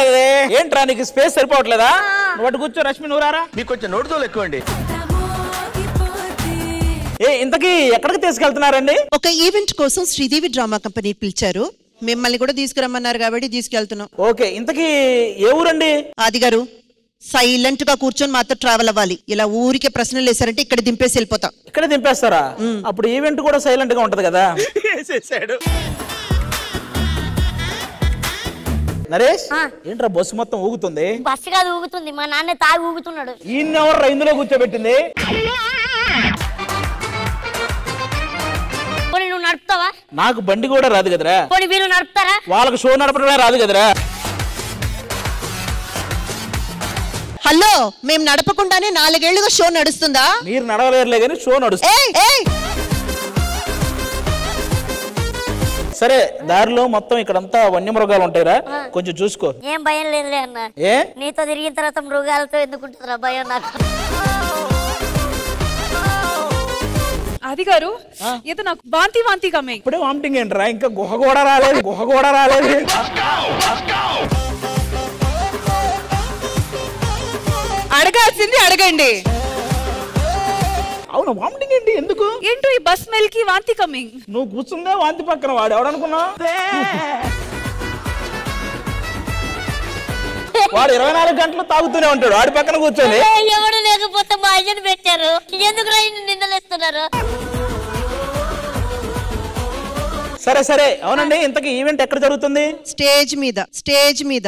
కదే ఏంట్రా నీకు స్పేస్ సరిపోవట్లేదా నువ్వు కూర్చో రష్మి నువ్వు రారా మీకు కొంచెం నోటుదోలు ఎక్కువండి ఇంతకీ ఎక్కడికి తీసుకెళ్తున్నారండి ఒక ఈవెంట్ కోసం శ్రీదేవి డ్రామా కంపెనీ పిలిచారు మిమ్మల్ని కూడా తీసుకురమ్మన్నారు కాబట్టి తీసుకెళ్తున్నాం ఓకే ఇంతకీ ఏ ఊరండి ఆది గారు సైలెంట్ గా కూర్చొని మాతో ట్రావెల్ అవ్వాలి ఇలా ఊరికే ప్రశ్నలు వేసారంటే ఇక్కడ దింపేసి వెళ్ళిపోతాం ఇక్కడ దింపేస్తారా అప్పుడు ఈవెంట్ కూడా సైలెంట్ గా ఉంటది కదా నరేష్ ఏంట్రా బస్సు మొత్తం ఊగుతుంది బస్సు కాదు ఊగుతుంది మా నాన్న తాగి ఊగుతున్నాడు ఈయనెవర్రా ఇందులో కూర్చోబెట్టింది నువ్వు నడుపుతావా నాకు బండి కూడా రాదు కదరా వీళ్ళు నడుపుతారా వాళ్ళకి షో నడపడమే రాదు కదరా హలో మేము నడపకుండానే 4 ఏళ్లుగా షో నడుస్తుందా మీరు నడవలేరులే కానీ షో నడుస్తుంది సరే దారిలో మొత్తం ఇక్కడంతా వన్యమృగాలు ఉంటాయిరా కొంచెం చూసుకో ఏం భయం లేదులే అన్న నీతో తిరిగిన తర్వాత మృగాలతో ఎందుకుంటుందిరా భయం నాకు ఆది గారు ఏదో నాకు వాంతి వాంతిగా ఇప్పుడే వామిటింగ్ ఏంట్రా ఇంకా గుహ కూడా రాలేదు అడగాల్సింది అడగండి అవును వామిటింగ్ ఏంటి ఎందుకు ఏంటో ఈ బస్ స్మెల్ కి వాంతి కమింగ్ నువ్వు కూర్చుందే వాంతి పక్కన వాడు ఎవడనుకున్నావు వాడు 24 గంటలు తాగుతూనే ఉంటాడు వాడి పక్కన కూర్చొని ఎవడు లేకపోతే మా అయ్యను పెట్టారు ఎందుకు నిందలేస్తున్నారు సరే అవునండి ఇంతకీ ఈవెంట్ ఎక్కడ జరుగుతుంది స్టేజ్ మీద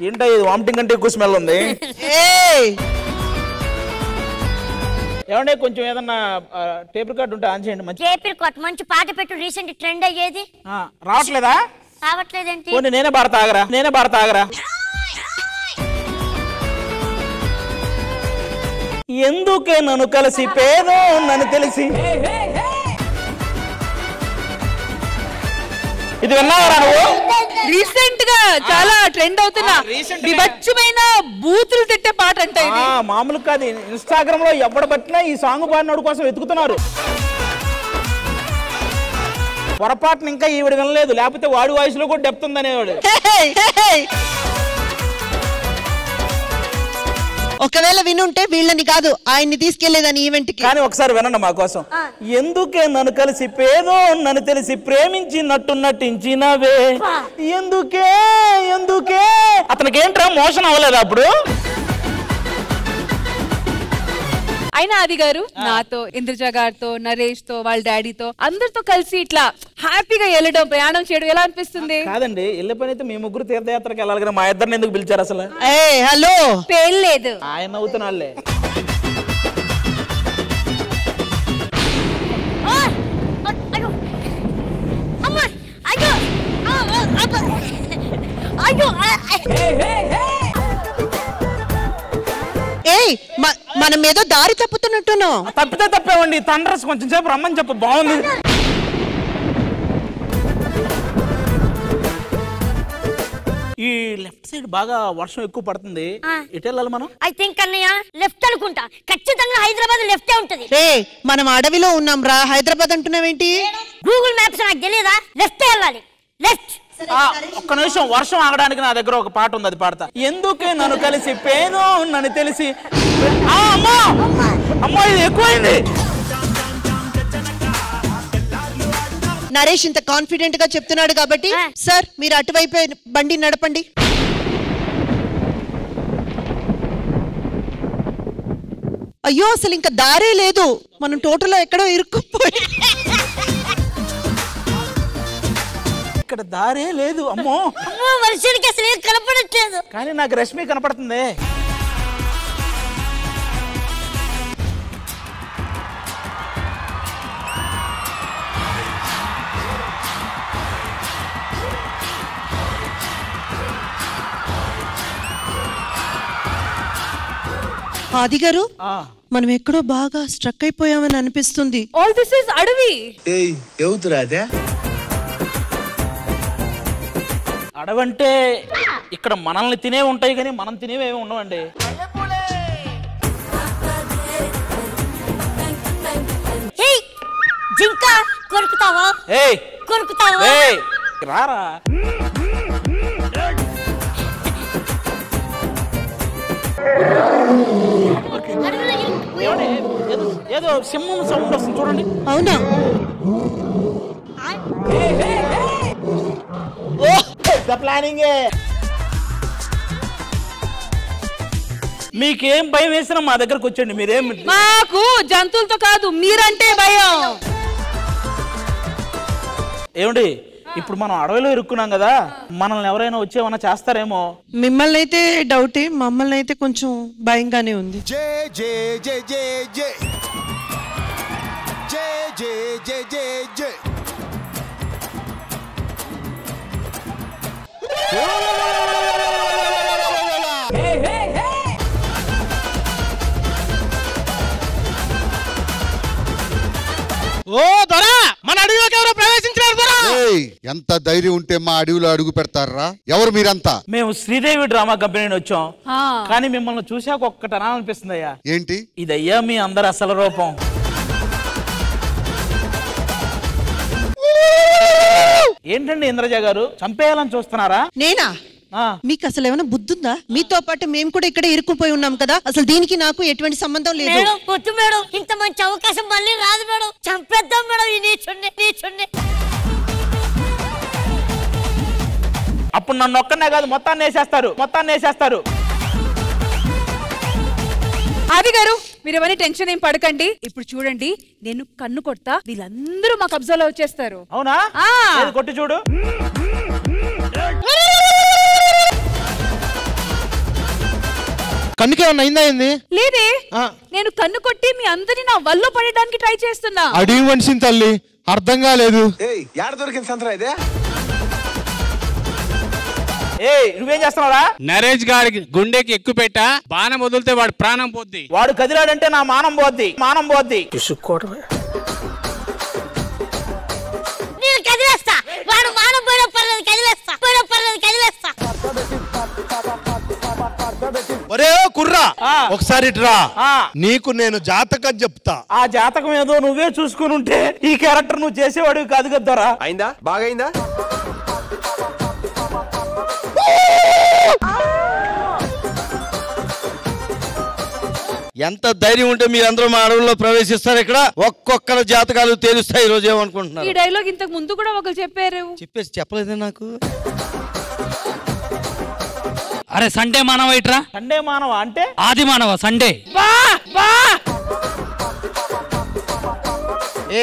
ఏంటో ఇది వామిటింగ్ అంటే ఎక్కువ స్మెల్ ఉంది ఏమంటే కొంచెం ఏదన్నా టేప్ రికార్డ్ ఉంటే ఆన్ చేయండి మంచి పాట పెట్టు రీసెంట్ ట్రెండ్ అయ్యేది రావట్లేదా రావట్లేదేంటి నేనే పాడతా ఆగరా ఎందుకే నన్ను కలిసి పేదో నన్ను తెలిసి ఇది విన్నావరా నువ్వు రీసెంట్ గా చాలా ట్రెండ్ అవుతున్నా వివచ్చమైన బూతులు తిట్టే పాట అంటే మామూలు కాదు ఇన్స్టాగ్రామ్ లో ఎవడ పట్టినా ఈ సాంగ్ పాడినోడు కోసం వెతుకుతున్నారు పొరపాటున ఇంకా ఈవిడ వినలేదు లేకపోతే వాడి వాయిస్ లో కూడా డెప్త్ ఉందనేవాడు ఒకవేళ వినుంటే వీళ్ళని కాదు ఆయన్ని తీసుకెళ్లేదని ఈవెంట్ కి కానీ ఒకసారి వినండి మా కోసం ఎందుకే నన్ను కలిసి పేదో నన్ను తెలిసి ప్రేమించినట్టు నటించినవే ఎందుకే అతనికి ఏంట్రా మోషన్ అవ్వలేదు అప్పుడు అయినా ఆది గారు నాతో ఇంద్రజ గారితో నరేష్ తో వాళ్ళ డాడీతో అందరితో కలిసి ఇట్లా హ్యాపీగా వెళ్ళడం ప్రయాణం చేయడం ఎలా అనిపిస్తుంది కాదండి వెళ్ళే పని అయితే మీ ముగ్గురు తీర్థయాత్రకి వెళ్ళాలి కదా మా ఇద్దరిని ఎందుకు పిలిచారు అసలు హలో పేర్లేదు ఆయన అవుతున్నాళ్లే మనం ఏదో దారి తప్పుతున్నట్టును తప్పామండి తండ్రస్ కొంచెం సేపు రమ్మని చెప్పు బాగుంది ఈ లెఫ్ట్ సైడ్ బాగా వర్షం ఎక్కువ పడుతుంది ఎటు వెళ్ళాలి మనం ఐ థింక్ అన్నయ్య లెఫ్ట్ అనుకుంటా ఖచ్చితంగా హైదరాబాద్ లెఫ్టే ఉంటది మనం అడవిలో ఉన్నాం రా హైదరాబాద్ అంటున్నావేంటి గూగుల్ మ్యాప్స్ నాకు తెలియదా లెఫ్ట్ వెళ్ళాలి లెఫ్ట్ ఒక్క నిమిషం వర్షం ఆగడానికి నా దగ్గర ఒక పాట ఉంది అది పాడతా ఎందుకే నన్ను కలిసి పేను నన్ను తెలిసి అమ్మా ఇది ఎక్కువైంది నరేష్ ఇంత కాన్ఫిడెంట్ గా చెప్తున్నాడు కాబట్టి సార్ మీరు అటువైపే బండి నడపండి అయ్యో అసలు ఇంకా దారే లేదు మనం టోటల్ ఎక్కడో ఇరుక్కుపోయి ఇక్కడ దారే లేదు అమ్మో వర్షానికి అసలు ఏం కనపడట్లేదు కానీ నాకు రష్మి కనపడుతుంది ఆది గారు మనం ఎక్కడో బాగా స్ట్రక్ అయిపోయామని అనిపిస్తుంది ఆల్ దిస్ ఇస్ అడవి అడవంటే ఇక్కడ మనల్ని తినే ఉంటాయి కానీ మనం తినేవి ఏమి ఉండవండి జింక కొరుకుతావా కొరుకుతావు. రారా ఏదో సింహం సౌండ్ వస్తుంది చూడండి. అవునా? ప్లానింగ్. మీకేం భయం వేసినా మా దగ్గరకు వచ్చండి. మీరేం మాకు జంతువులతో కాదు మీరంటే భయం. ఏమండి ఇప్పుడు మనం అడవిలో ఇరుక్కున్నాం కదా, మనల్ని ఎవరైనా వచ్చేమన్నా చేస్తారేమో. మిమ్మల్ని అయితే డౌటే, మమ్మల్ని అయితే కొంచెం భయంగానే ఉంది. జై జై జై జై జై జై జై జై జై జై. ఓ దొరా, మన అడవిలోకి ఎవరో ప్రవేశించారు దొరా. ఎంత ధైర్యం ఉంటే మా అడవిలో అడుగు పెడతారా? ఎవరు మీరంతా? మేము శ్రీదేవి డ్రామా కంపెనీ వచ్చాం, కానీ మిమ్మల్ని చూశాక ఒక్కటి అనాలనిపిస్తుంది అయ్యా. ఏంటి? ఇదయ్యా మీ అందరు అసలు రూపం. ఏంటండి ఇంద్రజ గారు, చంపేయాలని చూస్తున్నారా? నేనా? మీకు అసలు ఏమైనా బుద్ధుందా? మీతో పాటు మేము కూడా ఇక్కడ ఇరుక్కుపోయి ఉన్నాం కదా, అసలు దీనికి నాకు ఎటువంటి సంబంధం లేదు. మేడం వద్దు మేడం, ఇంత మంచి అవకాశం మళ్ళీ రాదు మేడం. చంపేద్దాం మేడం ఈ నీచుండి. అప్పుడు నన్ను ఒక్కనే కాదు మొత్తాన్ని వేసేస్తారు. ఆది గారు మీరు ఎవరి టెన్షన్ ఏం పడకండి. ఇప్పుడు చూడండి, నేను కన్ను కొడతా, వీళ్ళందరూ మా కబ్జాలో వచ్చేస్తారు. అవునా? కొట్టి చూడు. కన్నుకే ఏమన్నా అయిందా? ఏంది? లేదే, నేను కన్ను కొట్టి మీ అందరినీ నా వల్ల పడడానికి ట్రై చేస్తున్నా. అడిగి మనిషిని తల్లి, అర్థం కాలేదు. నువ్వేం చేస్తున్నారా? నరేష్ గారికి గుండెకి ఎక్కువ పెట్టా, బాణం వదిలితే వాడు ప్రాణం పోద్ది. వాడు కదిలాడంటే నా మానం పోద్ది. నేను కదిలేస్తా. వాడు మానం పోయిన పర్లేదు కదిలేస్తా. ఒరే కుర్రా, ఒకసారి రా, నీకు నేను జాతకం చెప్తా. ఆ జాతకం ఏదో నువ్వే చూసుకుని ఉంటే ఈ క్యారెక్టర్ నువ్వు చేసేవాడివి కాదు కదరా. అయిందా? బాగైందా? ఎంత ధైర్యం ఉంటే మీరందరూ మా అడవుల్లో ప్రవేశిస్తారు? ఇక్కడ ఒక్కొక్కరు జాతకాలు తేలుస్తాయి. ఈ రోజు ఏమనుకుంటున్నారు? ఈ డైలాగ్ ఇంతకు ముందు కూడా ఒకరు చెప్పారు. చెప్పలేదే నాకు. అరే సండే మానవ ఇట్రా. సండే మానవ అంటే ఆది మానవ సండే.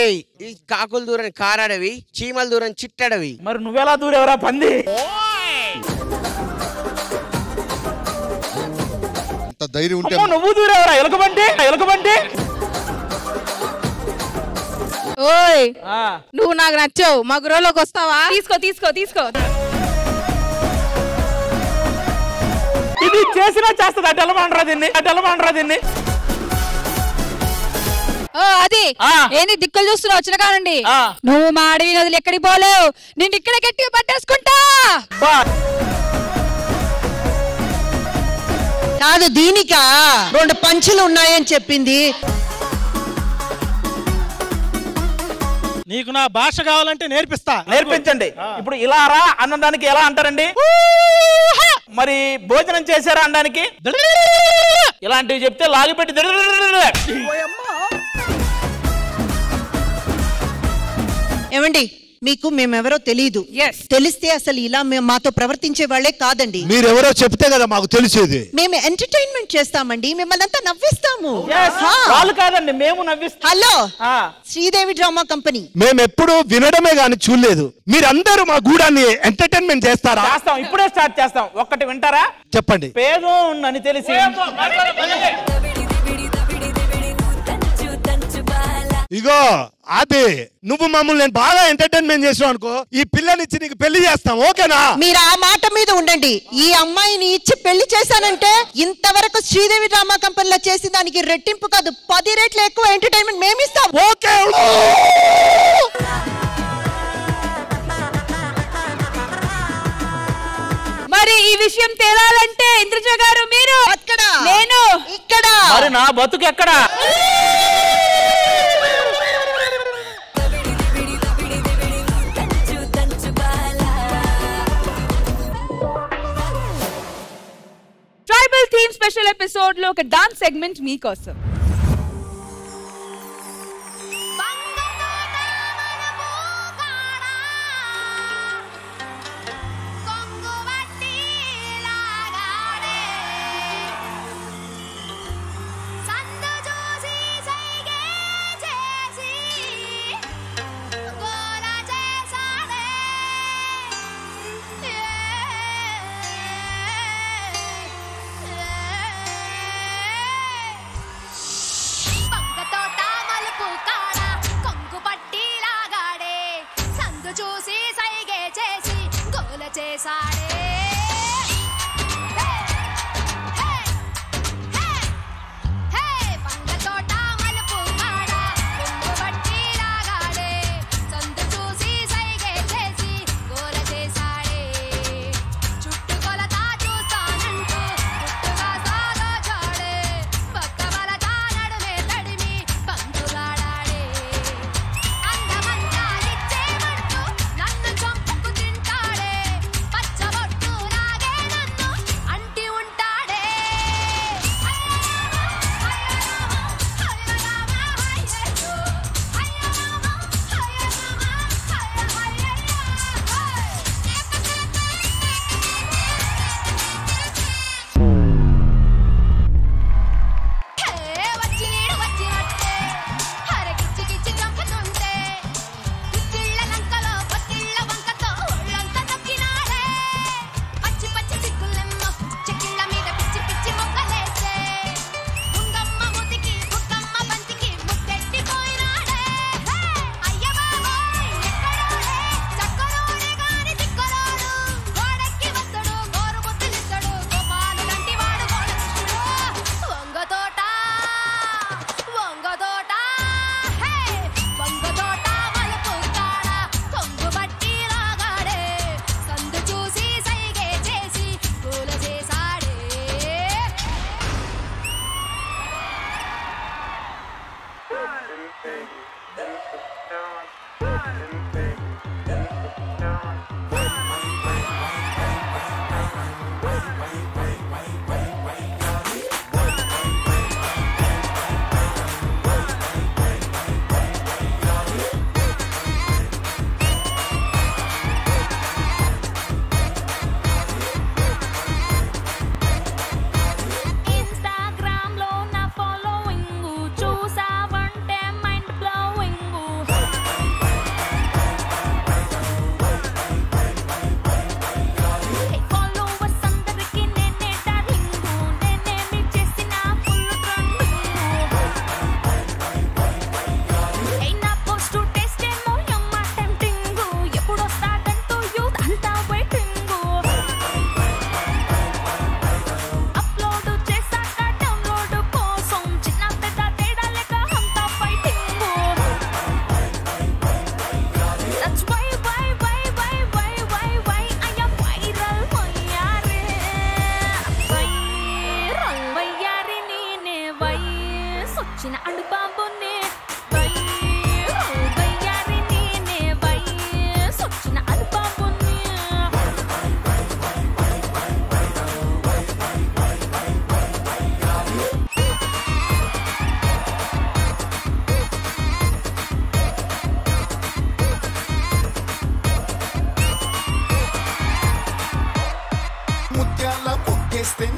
ఏయ్, ఈ కాకులు దూరం కారాడవి, చీమల దూరం చిట్టడవి. మరి నువ్వెలా దూరేవరా పంది? ఎంత ధైర్యం ఉంటే నువ్వు దూరేవరా ఎలుకబంటి? ఓయ్, నువ్వు నాకు నచ్చావు, మా గురువులోకి వస్తావా? తీసుకో. ఇది చేసినా చేస్తుంది. అటెలమంటరా దీన్ని. అది ఏంది దిక్కులు చూస్తున్నావు? వచ్చిన కానండి, నువ్వు మా అడవి నదులు ఎక్కడికి పోలేవు. నేను ఇక్కడ గట్టిగా పట్టేసుకుంటా. కాదు, దీనికా 2 పంచులు ఉన్నాయని చెప్పింది. నీకు నా భాష కావాలంటే నేర్పించండి. ఇప్పుడు ఇలా రా అన్నదానికి ఎలా అంటారండి? మరి భోజనం చేశారా అనడానికి ఇలాంటివి చెప్తే లాగిపెట్టి ఏమండి, మీకు మేమెవరో తెలీదు. తెలిస్తే అసలు ఇలా మాతో ప్రవర్తించే వాళ్ళే కాదండి. మీరెవరో చెప్తే కదా మాకు తెలిసేది. మేము ఎంటర్టైన్మెంట్ చేస్తామండి, మిమ్మల్ని అంతా నవ్విస్తాము. వాళ్ళు కాదండి, మేము నవ్విస్తాం. Hello, Sridevi drama company. మేము ఎప్పుడు వినడమే గాని చూడలేదు. మీరందరూ మా గూడాన్ని ఎంటర్టైన్మెంట్ చేస్తారా? చేస్తాం, ఇప్పుడే స్టార్ట్ చేస్తాం. ఒక్కటి వింటారా? చెప్పండి. పేదోన్నని తెలిసి ఇగో అదే నువ్వు మమ్మల్ని నేను బాగా ఎంటర్టైన్మెంట్ చేసావు అనుకో, ఈ పిల్లనిచ్చి నీకు పెళ్లి చేస్తాం. ఓకేనా? మీరు ఆ మాట మీద ఉండండి. ఈ అమ్మాయిని ఇచ్చి పెళ్లి చేశానంటే ఇంతవరకు శ్రీదేవి డ్రామా కంపెనీలో చేసి దానికి రెట్టింపు కాదు 10 రెట్లు ఎక్కువ ఎంటర్టైన్మెంట్ మేము ఇస్తాం. ఓకే. మరి ఈ విషయం తేలాలంటే ఇంద్రజ గారు మీరు అక్కడ, నేను ఇక్కడ. మరి నా బతుకు ఎక్కడ? ఎపిసోడ్ లో ఒక డాన్స్ సెగ్మెంట్ మీకోసం.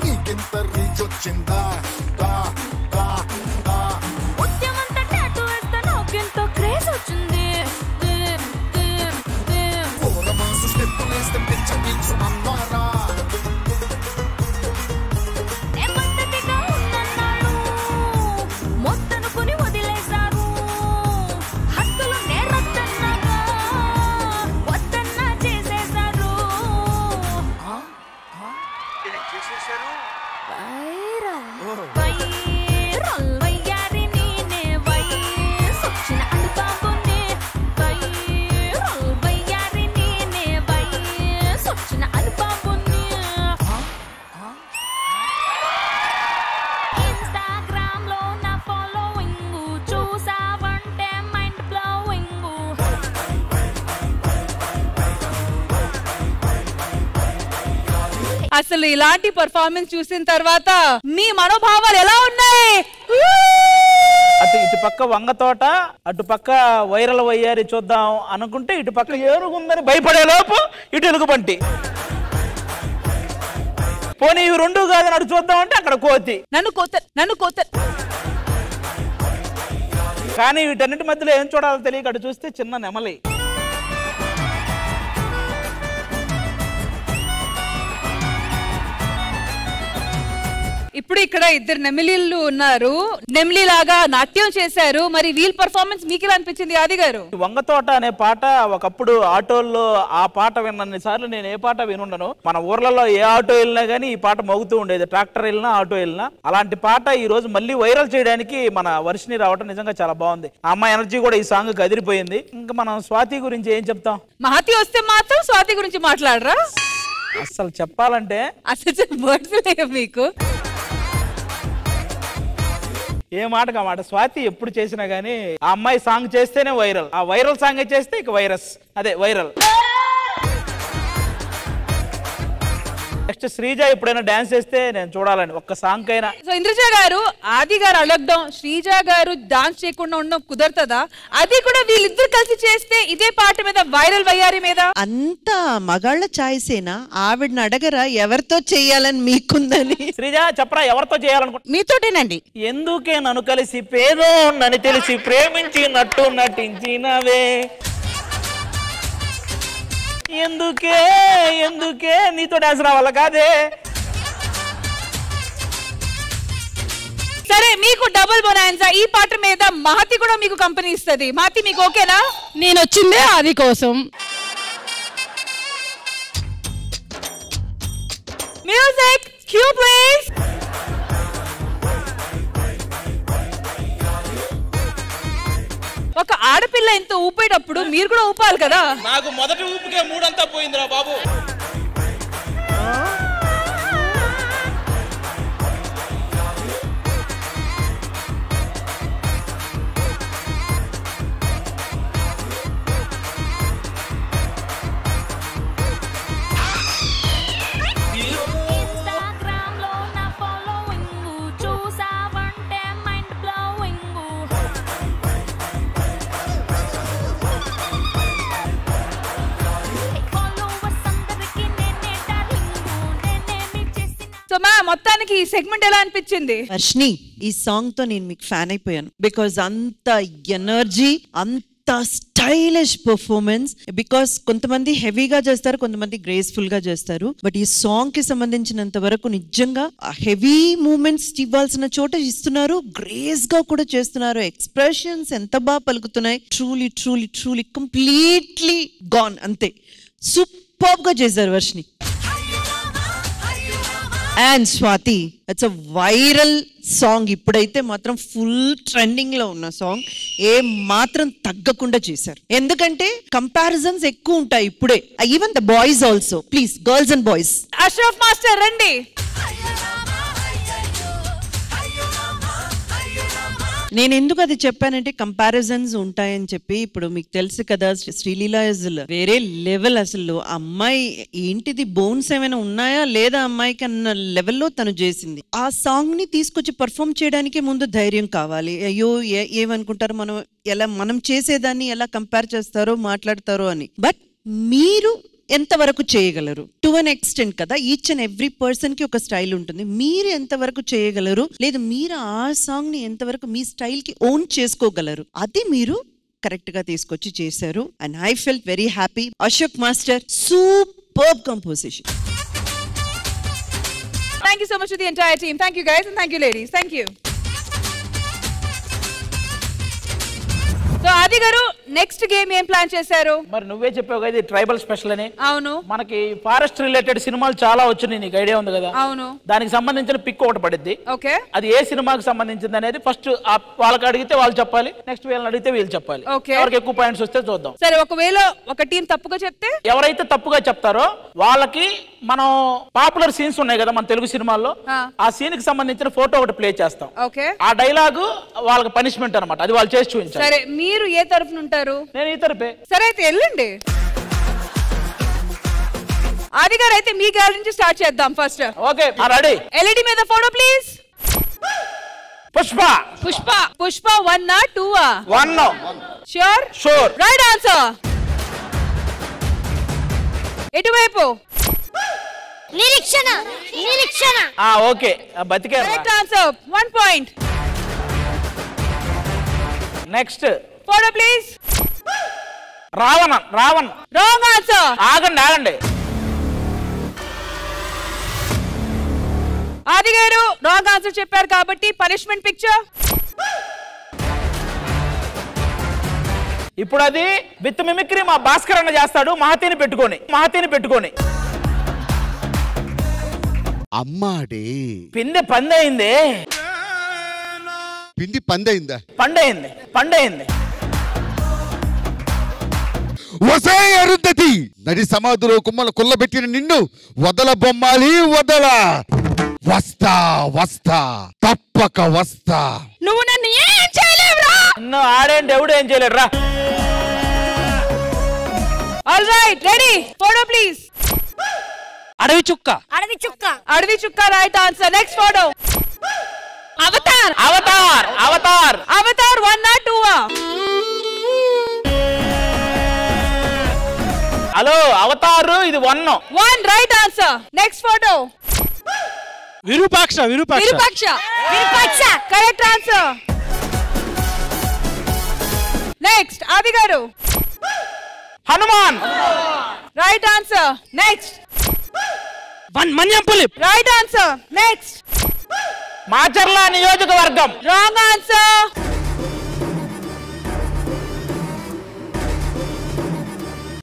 నీకెంత రీచ్ వచ్చిందా దా దా దా అసలు ఇలాంటి పర్ఫార్మెన్స్ చూసిన తర్వాత మీ మనోభావాలు ఎలా ఉన్నాయి? అటు ఇటు పక్క వంగ తోట, అటు పక్క వైరల్ వయ్యారి చూద్దాం అనుకుంటే ఇటు పక్క ఏరుగుందని భయపడే లోపు ఇటు ఎలుగుబంటి. పోనీ ఇవి రెండు కాదని అటు చూద్దాం అంటే అక్కడ కోతి. నన్ను కోత కానీ వీటన్నిటి మధ్యలో ఏం చూడాలో తెలియక అటు చూస్తే చిన్న నెమలి. ఇప్పుడు ఇక్కడ ఇద్దరు నెమిలీలు ఉన్నారు, నెమిలీలాగా నాట్యం చేశారు. మరి వీల్ పర్ఫార్మెన్స్ మీకు ఎలా అనిపించింది ఆది గారు? వంగతోట అనే పాట ఒకప్పుడు ఆటోల్లో ఆ పాట విన్నన్ని సార్లు నేను ఏ పాట వినుండను. మన ఊర్లలో ఏ ఆటో వెళ్ళినా గానీ ఈ పాట మోగుతూ ఉండేది, ట్రాక్టర్ వెళ్ళినా ఆటో వెళ్ళినా. అలాంటి పాట ఈ రోజు మళ్ళీ వైరల్ చేయడానికి మన వర్షిని రావటం నిజంగా చాలా బాగుంది. ఆ అమ్మాయి ఎనర్జీ కూడా ఈ సాంగ్ కి అదిరిపోయింది. ఇంకా మనం స్వాతి గురించి ఏం చెప్తాం? మహతి వస్తే మాత్రం స్వాతి గురించి మాట్లాడరా? అసలు చెప్పాలంటే అసలు మీకు ఏ మాటగా మాట. స్వాతి ఎప్పుడు చేసినా గానీ ఆ అమ్మాయి సాంగ్ చేస్తేనే వైరల్, ఆ వైరల్ సాంగ్ చేస్తే ఇక వైరస్, అదే వైరల్. నెక్స్ట్ శ్రీజ ఎప్పుడైనా డాన్స్ చేస్తే నేను చూడాలని ఒక్క సాంగ్ అయినా. సో ఇంద్రజ గారు ఆది గారు అడగడం, శ్రీజ గారు డాన్స్ చేయకుండా ఉండడం కుదరతదా? అది కూడా వీళ్ళిద్దరు కలిసి చేస్తే ఇదే పాట మీద వైరల్ వయ్యారి మీద. అంత మగాళ్ళ చాయిసేనా? ఆవిడని అడగరా ఎవరితో చెయ్యాలని మీకుందని? శ్రీజ చెప్పరా ఎవరితో చేయాలనుకుంటా? మీతోటేనండి. ఎందుకే నన్ను కలిసి పేదో నన్ను తెలిసి ప్రేమించినట్టు నటించినవే, ఎందుకే ఎందుకే నీతో డాన్స్ రావాల కాదే. సరే మీకు డబుల్ బొనాన్సా. ఈ పాట మీద మహతి కూడా మీకు కంపెనీ ఇస్తుంది. మహతి మీకు ఓకేనా? నేను వచ్చిందే ఆది కోసం. Music cue please. ఒక ఆడపిల్ల ఎంత ఊపేటప్పుడు మీరు కూడా ఊపాలి కదా. నాకు మొదటి ఊపికే మూడంతా పోయిందిరా బాబు. మొత్తానికి ఈ సెగ్మెంట్ ఎలా అనిపించింది? వర్షిని, ఈ సాంగ్ తో నేను మీకు ఫ్యాన్ అయిపోయాను. బికాజ్ అంత ఎనర్జీ, అంత స్టైలిష్ పర్ఫార్మెన్స్. బికాస్ కొంతమంది హెవీగా చేస్తారు, కొంతమంది గ్రేస్ఫుల్ గా చేస్తారు. బట్ ఈ సాంగ్ కి సంబంధించినంత వరకు నిజంగా హెవీ మూమెంట్స్ ఇవ్వాల్సిన చోట ఇస్తున్నారు, గ్రేస్ గా కూడా చేస్తున్నారు. ఎక్స్ప్రెషన్స్ ఎంత బాగా పలుకుతున్నాయి. Truly truly truly completely gone. అంతే సూపర్ గా చేశారు Varshini. And Swathi, it's a viral song. ఇప్పుడైతే మాత్రం ఫుల్ ట్రెండింగ్ లో ఉన్న సాంగ్. ఏ మాత్రం తగ్గకుండా చేశారు. ఎందుకంటే కంపారిజన్స్ ఎక్కువ ఉంటాయి ఇప్పుడే. Even the boys also. Please girls and boys. Ashraf master రండి. నేను ఎందుకు అది చెప్పానంటే కంపారిజన్స్ ఉంటాయని చెప్పి. ఇప్పుడు మీకు తెలుసు కదా, శ్రీలీల ఇస్ వేరే లెవెల్. అసలు అమ్మాయి ఏంటిది, బోన్స్ ఏమైనా ఉన్నాయా లేదా అమ్మాయికి అన్న లెవెల్లో తను చేసింది. ఆ సాంగ్ ని తీసుకొచ్చి పర్ఫామ్ చేయడానికి ముందు ధైర్యం కావాలి. అయ్యో ఏమనుకుంటారు, మనం చేసేదాన్ని ఎలా కంపేర్ చేస్తారో మాట్లాడతారో అని. బట్ మీరు ఎంతవరకు చేయగలరు? టు అన్ ఎక్స్టెంట్ కదా, ఈచ్ అండ్ ఎవ్రీ పర్సన్ కి ఒక స్టైల్ ఉంటుంది. మీరు ఎంతవరకు చేయగలరు, లేదు మీరు ఆ సాంగ్ ని ఎంతవరకు మీ స్టైల్ కి ఓన్ చేసుకోగలరు, అది మీరు కరెక్ట్ గా తీసుకొచ్చి చేశారు. And I felt very happy. Ashok master, superb composition. Thank you so much to the entire team. Thank you guys and thank you ladies. Thank you. So ఆది గారు నెక్స్ట్ గేమ్ ఏం ప్లాన్ చేశారు? మరి నువ్వే చెప్పావు కదా, ఇది ట్రైబల్ స్పెషల్ అని. అవును. మనకి ఫారెస్ట్ రిలేటెడ్ సినిమాలు చాలా వచ్చినాయి, నీకు ఐడియా ఉంది కదా? అవును. దానికి సంబంధించిన పిక్ ఒకటి పడింది. ఓకే. అది ఏ సినిమాకి సంబంధించింది అనేది ఫస్ట్ వాళ్ళకి అడిగితే వాళ్ళు చెప్పాలి, నెక్స్ట్ వీళ్ళని అడిగితే వీళ్ళు చెప్పాలి. ఎవరికి ఎక్కువ పాయింట్స్ వస్తే చూద్దాం. సరే, ఒకవేళ ఒక టీం తప్పుగా చెప్తే? ఎవరైతే తప్పుగా చెప్తారో వాళ్ళకి మనం పాపులర్ సీన్స్ ఉన్నాయి కదా మన తెలుగు సినిమాల్లో, ఆ సీన్ కి సంబంధించిన ఫోటో ఒకటి ప్లే చేస్తాం. ఓకే. ఆ డైలాగు వాళ్ళకి పనిష్మెంట్ అన్నమాట, అది వాళ్ళు చేసి చూపించాలి. సరే, మీరు ఏ తరఫున ఉంటారు? నేను ఈ తరఫే. సరే అయితే వెళ్ళండి. ఆది గారు అయితే మీ గ్యాలరీ నుంచి స్టార్ట్ చేద్దాం ఫస్ట్. Okay ready. ఎల్ఈడి మీద ఫోటో ప్లీజ్. పుష్ప. పుష్ప. పుష్ప 1 ఆ 2 ఆ? 1. ష్యూర్? షూర్. Right answer. ఎటువైపు? నిరీక్షణ. నిరీక్షణ. ఓకే బతికే. Right answer. 1 point. Next photo please. Ravana. Ravan. Wrong answer. ఆగండి. ఆది గారు రాంగ్ ఆన్సర్ చెప్పారు కాబట్టి పనిష్మెంట్ పిక్చర్. ఇప్పుడు అది విత్ మిమిక్రీ మా భాస్కర్ అన్న చేస్తాడు మహతిని పెట్టుకొని. అమ్మాడే పిందె పందయిందే. పిండి పందయిందా? పండయింది. వసే అరుంధతి నడి సమాధిలో కుల్లబెట్టిన నిన్ను వదల బొమ్మాలి వదల. వస్తా తప్పక వస్తా. నువ్వు నన్ను ఏం చేయలేవురా. ఆడేంటి ఎవడు ఏం చేయలేడు రా. All right ready. Photo please. Adavi Chukka. Adavi Chukka right answer. Next photo. Avatar. 1 ఆ 2 ఆ? హలో అవతారు ఇది 1 right answer. Next photo. Virupaksha. Correct answer. Next Aadi garu. Hanuman. Right answer. Next. Manyampuli. Right answer. Next. Macherla Niyojakavargam. Wrong answer.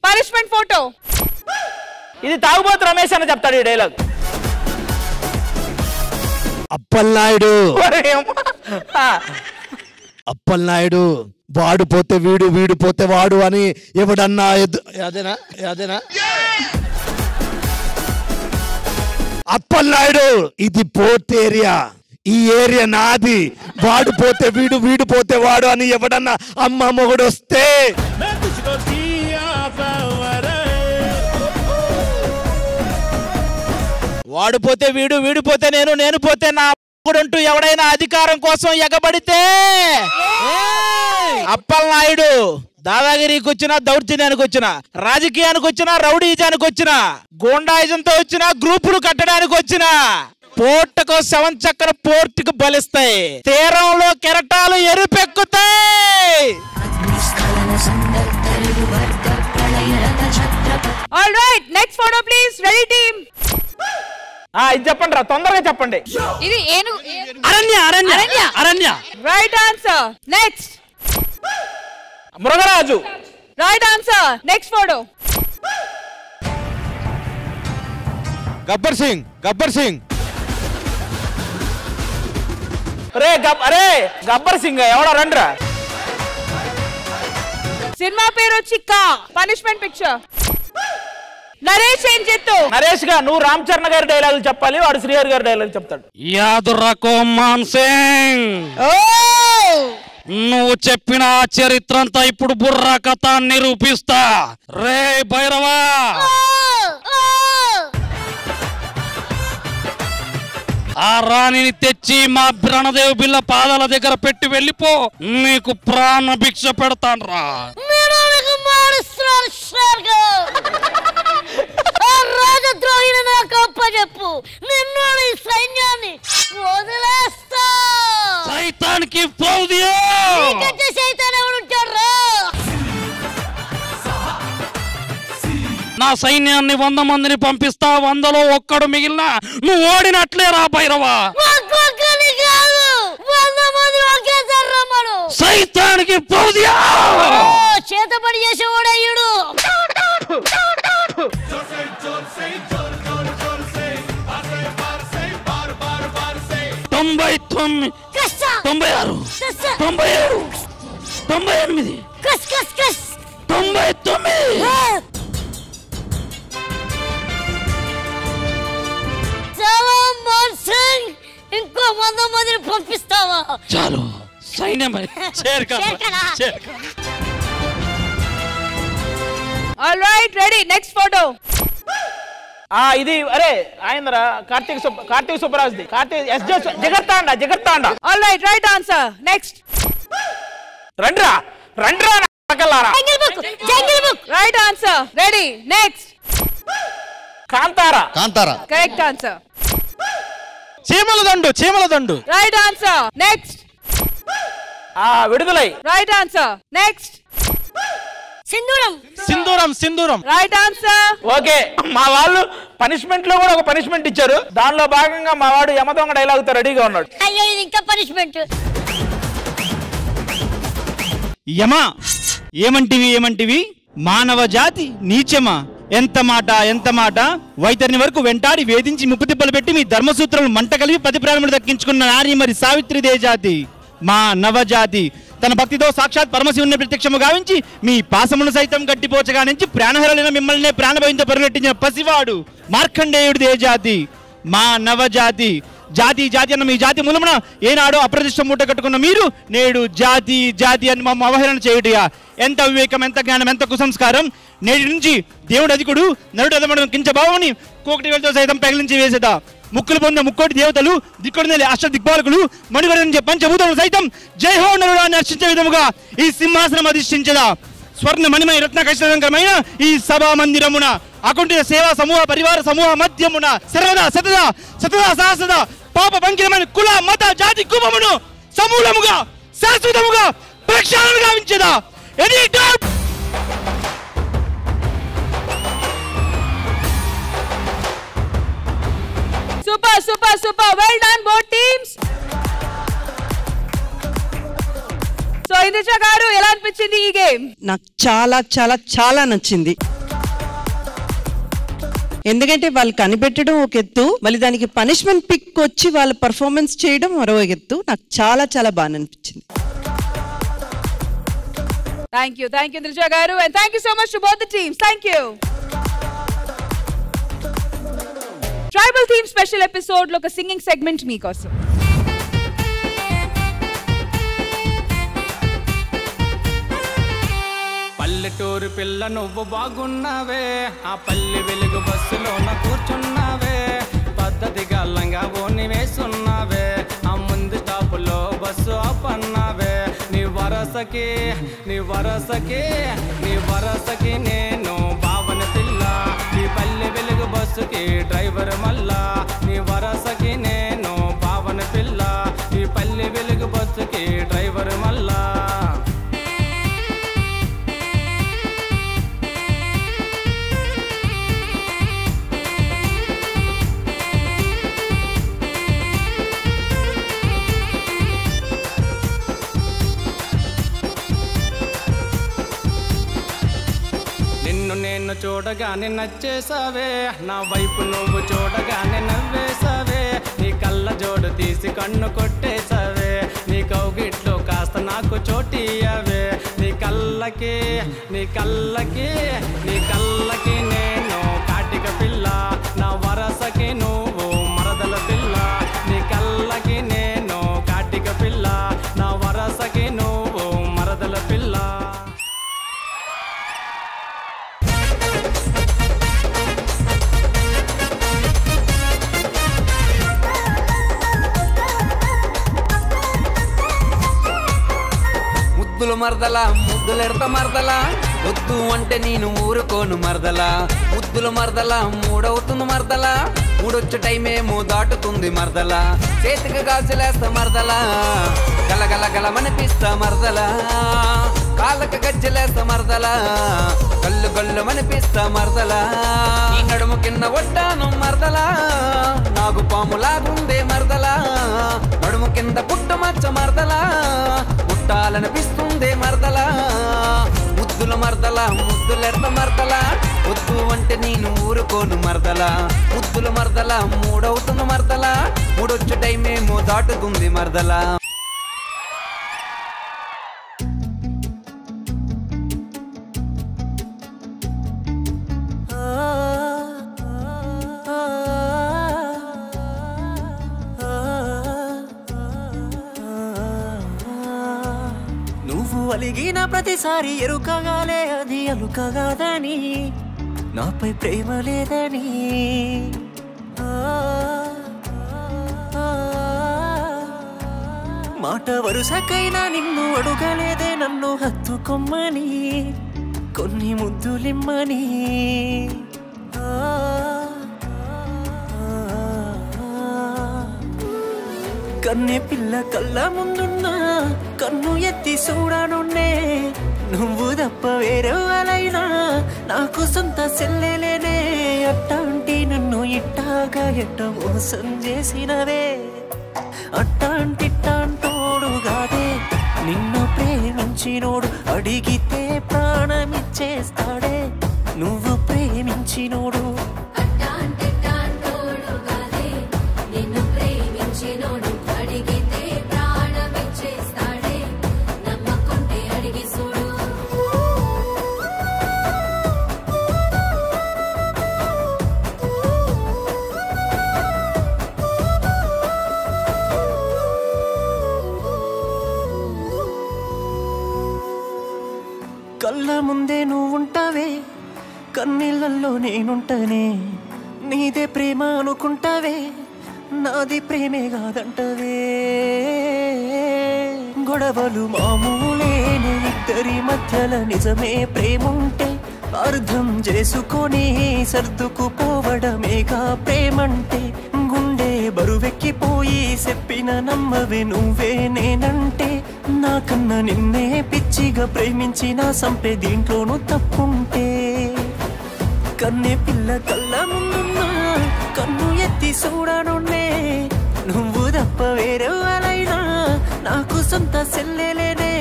Punishment photo. ఇది తాగుబోతు రమేష్ అని చెప్తాడు ఈ డైలాగ్. అప్పలనాయుడు. అప్పలనాయుడు వాడు పోతే వీడు, వీడు పోతే వాడు అని ఎవడన్నా అదేనా? అప్పలనాయుడు ఇది పోర్ట్ ఏరియా, ఈ ఏరియా నాది. వాడు పోతే వీడు, వీడు పోతే వాడు అని ఎవడన్నా అమ్మ మొగుడు వస్తే వాడు పోతే వీడు, వీడు పోతే నేను, నేను పోతే నా అంటూ ఎవడైనా అధికారం కోసం ఎగబడితే అప్పలనాయుడు దాదాగిరికి వచ్చినా, దౌర్జన్యానికి వచ్చినా, రాజకీయానికి వచ్చినా, రౌడీజానికి వచ్చినా, గూండాయిజంతో వచ్చినా, గ్రూపులు కట్టడానికి వచ్చినా పోర్టుకు 7 చక్ర పోర్టుకు బలిస్తాయి. తీరంలో కెరటాలు ఎరుపెక్కుతాయి. All right next photo please. Ready team. ఇది చెప్పండి రా, తొందరగా చెప్పండి. ఇది Aranya. Right answer. Next. Mrugaraju. Right answer. Next photo. Gabbar Singh. అరే గబ్బర్ సింగ్ ఎవడో రండిరా. సినిమా పేరు వచ్చి పనిష్మెంట్ పిక్చర్. నరేష్ ఏం చెప్తూ? నరేష్ గా నువ్వు రామ్ చరణ్ గారి డైలాగులు చెప్పాలి, వాడు శ్రీహరి గారి డైలాగ్ చెప్తాడు. యాద్ రఖో మాన్ సింగ్, నువ్వు చెప్పిన చరిత్ర అంతా ఇప్పుడు బుర్రా కథ నిరూపిస్తా. రే భైరవా, ఆ రాణిని తెచ్చి మా బ్రణదేవ్ బిల్ల పాదాల దగ్గర పెట్టి వెళ్ళిపో, నీకు ప్రాణ భిక్ష పెడతాను రా. రాజద్రోహిని నాకు అప్పచెప్పు, నిన్ను ఈ సైన్యాన్ని వదిలేస్తా. సైతానికి ఫౌదియో, సైతాన్ ఎవడుంటాడు? నా సైన్యాన్ని 100 మందిని పంపిస్తా, 100లో ఒక్కడు మిగిలిన నువ్వు ఓడినట్లే రా భైరవా. సైతానికి ఫౌదియో, చేతపడి చేసేవాడయ్యుడు. 99, 96, 97, 98, 99. ఇంకో 100 మందిని పంపిస్తావా? చాలు, సైన్యం all right ready next photo. ఇది అరే ఆయన కార్తీక్ సుబ్బరాజ్ది Jigarthanda all right answer next రండ్రా right answer ready next Kantara correct answer Cheemala Dandu right answer next Viduthalai right answer next Sindhooram right answer okay మా వాళ్ళు పనిష్మెంట్ లో కూడా ఒక పనిష్మెంట్ ఇచ్చారు దానిలో భాగంగా మా వాడు యమదొంగ డైలాగ్ తో రెడీగా ఉన్నాడు అయ్యో ఇది ఇంకా పనిష్మెంట్ యమా ఏమంటివి మానవ జాతి నీచమా ఎంత మాట వైతరిని వరకు వెంటాడి వేధించి ముప్పు తిప్పలు పెట్టి మీ ధర్మసూత్రాలను మంట కలిపి 10 ప్రాణములు దక్కించుకున్న నారి మరి సావిత్రిదే జాతి మా నవజాతి తన భక్తితో సాక్షాత్ పరమశివుని ప్రత్యక్షము గావించి మీ పాసమును సైతం గట్టిపోచగా నుంచి ప్రాణహరలైన మిమ్మల్ని ప్రాణభయంతో పరిగెట్టించిన పసివాడు మార్కండేయుడిదే జాతి మా నవజాతి జాతి అన్న మీ జాతి మూలమున ఏనాడో అప్రతిష్ట మూట కట్టుకున్న మీరు నేడు జాతి అని మమ్మ అవహేళన చేయుటయా ఎంత వివేకం ఎంత జ్ఞానం ఎంత కుసంస్కారం నేటి నుంచి దేవుడు అధికుడు నరుడు అదమడం కించబావుని కోకటి వేలతో సైతం పెగిలించి వేసేదా ముక్కులు పొందిన ముక్కోటి దేవతలు దిక్కుడు నెల అష్ట దిగ్బాలకులు మణివరించే పంచభూతములు సైతం జై హో నరుడు అని హర్షించే విధముగా ఈ సింహాసనం అధిష్ఠించదా స్వర్ణ మణిమయ రత్న కైశలంకరమైన ఈ సభా మందిరమున అకుంఠిత సేవా సమూహ పరివార సమూహ మధ్యమున సర్వదా సతదా సహసదా పాప పంకిలమైన కుల మత జాతి కుపమును సమూలముగా శాశ్వతముగా ప్రక్షాళన గావించదా any doubt super well done both teams so Indraja garu ఎలా అనిపించింది ఈ గేమ్ నాకు చాలా నచ్చింది ఎందుకంటే వాళ్ళు కనిపెట్టడం ఒక ఎత్తు మళ్ళీ దానికి పనిష్మెంట్ పిక్ వచ్చి వాళ్ళ పర్ఫార్మెన్స్ చేయడం మరో ఎత్తు నాకు చాలా బాగా అనిపించింది థ్యాంక్ యూ ఇంద్రజ గారు and thank you so much to both the teams thank you tribal theme special episode లో ఒక సింగింగ్ సెగ్మెంట్ మీకోసం పల్లెటూరు పిల్ల నువ్వు బాగున్నావే ఆ పల్లె వెలుగు బస్సులోన కూర్చున్నావే పద్ధతిగా లంగా ఓని వేసున్నావే ఆ ముందు స్టాపులో బస్సు ఆపన్నావే నీ వరసకి నేను భావన పిల్ల నీ పల్లె వెలుగు బస్సుకి డ్రైవర్ మల్లా నీ వరసకి నేను భావన పిల్ల నీ పల్లె వెలుగు బస్సుకి డ్రైవర్ మల్లా నిన్ను చూడగానే నచ్చేసావే నా వైపు నువ్వు చూడగానే నవ్వేసావే నీ కళ్ళ జోడు తీసి కన్ను కొట్టేసావే నీ కౌగిట్లో కాస్త నాకు చోటియావే నీ కళ్ళకి నేను కాటిక పిల్ల నా వరసకి నువ్వు మరదల పిల్ల నీ కళ్ళకి నేను కాటిక పిల్ల నా వరసకి నువ్వు మరదల పిల్ల ముద్దులు మరదలా ముద్దులెడత మరదలా వద్దు అంటే నేను ఊరుకోను మరదలా ముద్దులు మరదలా మూడవుతుంది మరదలా మూడొచ్చే టైమేమో దాటుతుంది మరదలా చేతికి గాజులేస్తా మరదలా గలగలగలమనిపిస్తా మరదలా కాళ్ళకి గజ్జలేస్తా మరదలా కళ్ళు మనిపిస్తా మరదలా ఈ నడుము కింద ఒట్టాను మరదలా నాగు పాములాగుందే మరదలా నడుము కింద పుట్టమచ్చ మరదలా పుట్టాలనిపిస్తుంది మరదలా ముద్దుల మరదలా ముద్దులెడత మరదలా వద్దు అంటే నేను ఊరుకోను మరదలా ముద్దుల మరదలా మూడవుతుంది మరదలా మూడొచ్చే టైమేమో దాటుతుంది మరదలా అలిగిన ప్రతిసారి ఎరుకగాలే అది అలుకగాదని నాపై ప్రేమ లేదని. మాట వరుసకైనా నిన్ను అడుగలేదే నన్ను హత్తుకొమ్మని, కొన్ని ముద్దులిమ్మని. కన్నె పిల్ల కళ్ళ ముందున్నా కన్ను ఎత్తి చూడనున్నే, నువ్వు తప్ప వేరెవరైనా నాకు సొంత చెల్లెలేనే. అట్టాంటి నన్ను ఇట్టాగా ఎట్ట మోసం చేసినవే, అట్టాంటిట్టాంటోడుగాదే నిన్ను ప్రేమించినోడు అడిగితే ప్రాణమిచ్చేస్తాడే, నువ్వు ప్రేమించినోడు. కళ్ళ ముందే నువ్వుంటావే, కన్నీళ్ళల్లో నేనుంటానే. నీదే ప్రేమ అనుకుంటావే, నాది ప్రేమే కాదంటవే. గొడవలు మామూలేనే ఇద్దరి మధ్యల, నిజమే ప్రేముంటే అర్థం చేసుకొని సర్దుకుపోవడమేగా ప్రేమంటే. గుండె బరువెక్కిపోయి చెప్పిన నమ్మవే నువ్వే నేనంటే, నాకన్నా నిన్నే పిచ్చిగా ప్రేమించిన సంపే దీంట్లోనూ తప్పుంటే. కన్నె పిల్ల కళ్ళ ముందున్నా కన్ను ఎత్తి చూడనున్నే, నువ్వు తప్ప వేరెవరైనా నాకు సొంత చెల్లెలేనే.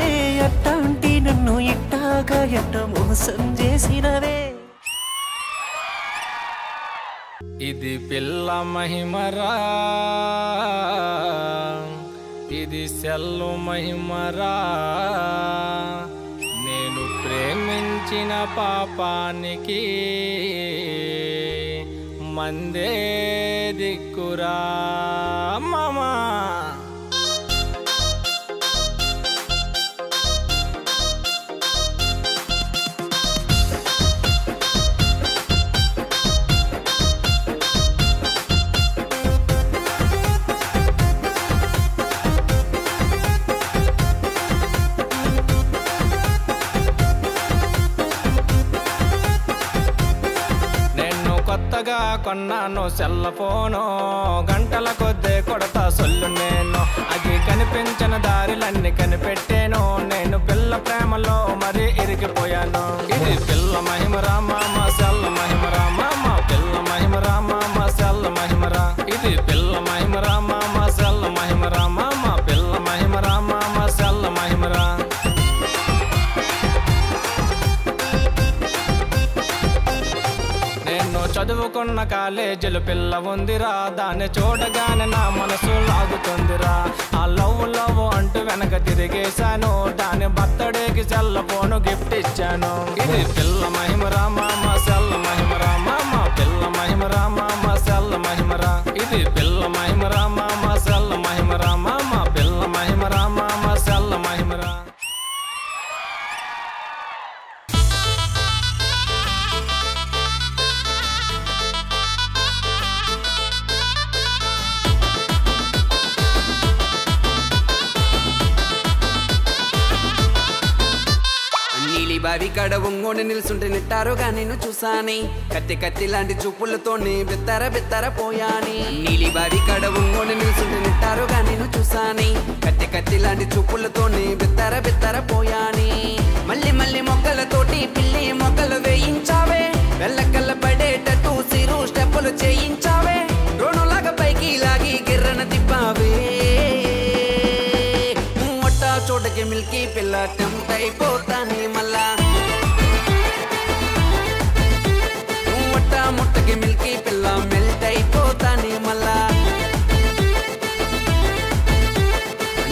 అట్టాంటి నన్ను ఇట్టాగా ఎట్ట మోసం చేసినవే. ఇది పిల్ల మహిమరా, ఇది సెల్లు మహిమరా. నేను ప్రేమించిన పాపానికి మందే దిక్కురా మామా. కొత్తగా కొన్నాను సెల్ ఫోను, గంటల కొద్దే కొడతా సొల్లు నేను. అది కనిపించిన దారిలన్నీ కనిపెట్టాను, నేను పిల్ల ప్రేమలో మరీ ఇరిగిపోయాను. ఇది పిల్ల మహిమరా మామ, సెల్ మహిమరా మామ, పిల్ల మహిమరా మామ, సెల్ మహిమరా. ఇది పిల్ల మహిమరా మామ, సెల్ మహిమరా మామ, పిల్ల మహిమరా మామ, సెల్ మహిమరా. చదువుకున్న కాలేజీలు పిల్ల ఉందిరా, దాన్ని చూడగానే నా మనసు లాగుతుందిరా. ఆ లవ్ లవ్ అంటూ వెనక తిరిగేశాను, దాని బర్త్డేకి సెల్ ఫోను గిఫ్ట్ ఇచ్చాను. ఇది పిల్ల మహిమరా మామ, సెల్ మహిమరా మామ, పిల్ల మహిమరా మామ, సెల్ మహిమరా. ఇది పిల్ల మహిమరా మామ, సెల్ మహిమరా మామ, పిల్ల మహిమరా మామ, సెల్ మహిమరా. బావి కాడ ఒంగోని నిల్సుంటే నిట్టారుగా నేను చూసాని, కత్తి కత్తి లాంటి చూపులతోనే బెత్తర బెత్తర పోయాని. నీలి బావి కాడ ఒంగోని నిల్సుంటే నిట్టారుగా నేను చూసాని, కత్తి కత్తి లాంటి చూపులతోనే బెత్తర బెత్తర పోయాని. మళ్ళీ మళ్ళీ మొక్కలతోటి పిల్లి మొక్కలు వేయించావే, వెళ్ళకల్ల పడేటట్టు సిరు స్టెప్పులు చేయించావే. డ్రోనులాగా పైకి లాగి గిర్రన తిప్పావే. మొట్ట చోటకి మిల్కి పిల్ల టెంప్ట్ అయిపోతానే మళ్ళా. ముట్టకి మిల్కి పిల్ల మెల్ట్ అయిపోతానే మళ్ళా.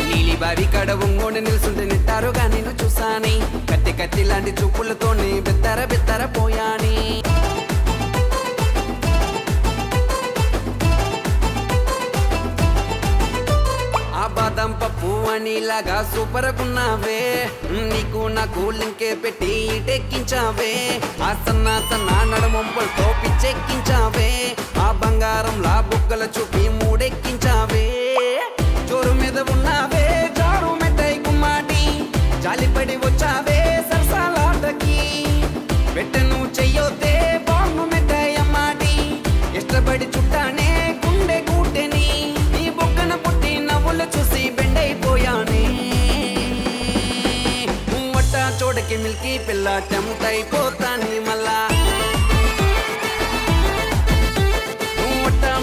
నీలి బావి కాడ ఒంగోని నిల్సుంటే నిట్టారుగా నేను చూసాని, కత్తి కత్తి లాంటి చూపులతోనే బెత్తర బెత్తర పోయాని. ఆ బాదం పప్పు అనిలాగా సూపర్ గున్నావే, నీకు నాకు లింకే పెట్టి టెక్కించావే. ఆ సన్న సన్న నడుము పువ్వులతో పిచ్చెక్కించావే ఆ బంగారంలా బుగ్గల చూపి మూడెక్కించావే జోరు మీద ఉన్నావే జారు మెత్తై గుమ్మాటి జాలిపడి వచ్చావే సరసాలాటకి పెట్టను చెయ్యొద్దే బాను మెత్తయ్యమ్మాటి ఇష్టపడి చుట్టానే గుండె గూటెని నీ బుగ్గన పుట్టి నవ్వులు చూసి బెండైపోయానే ముట్టా చోడకి మిల్కి పిల్ల టెంప్ట్ అయిపోతాని మళ్ళా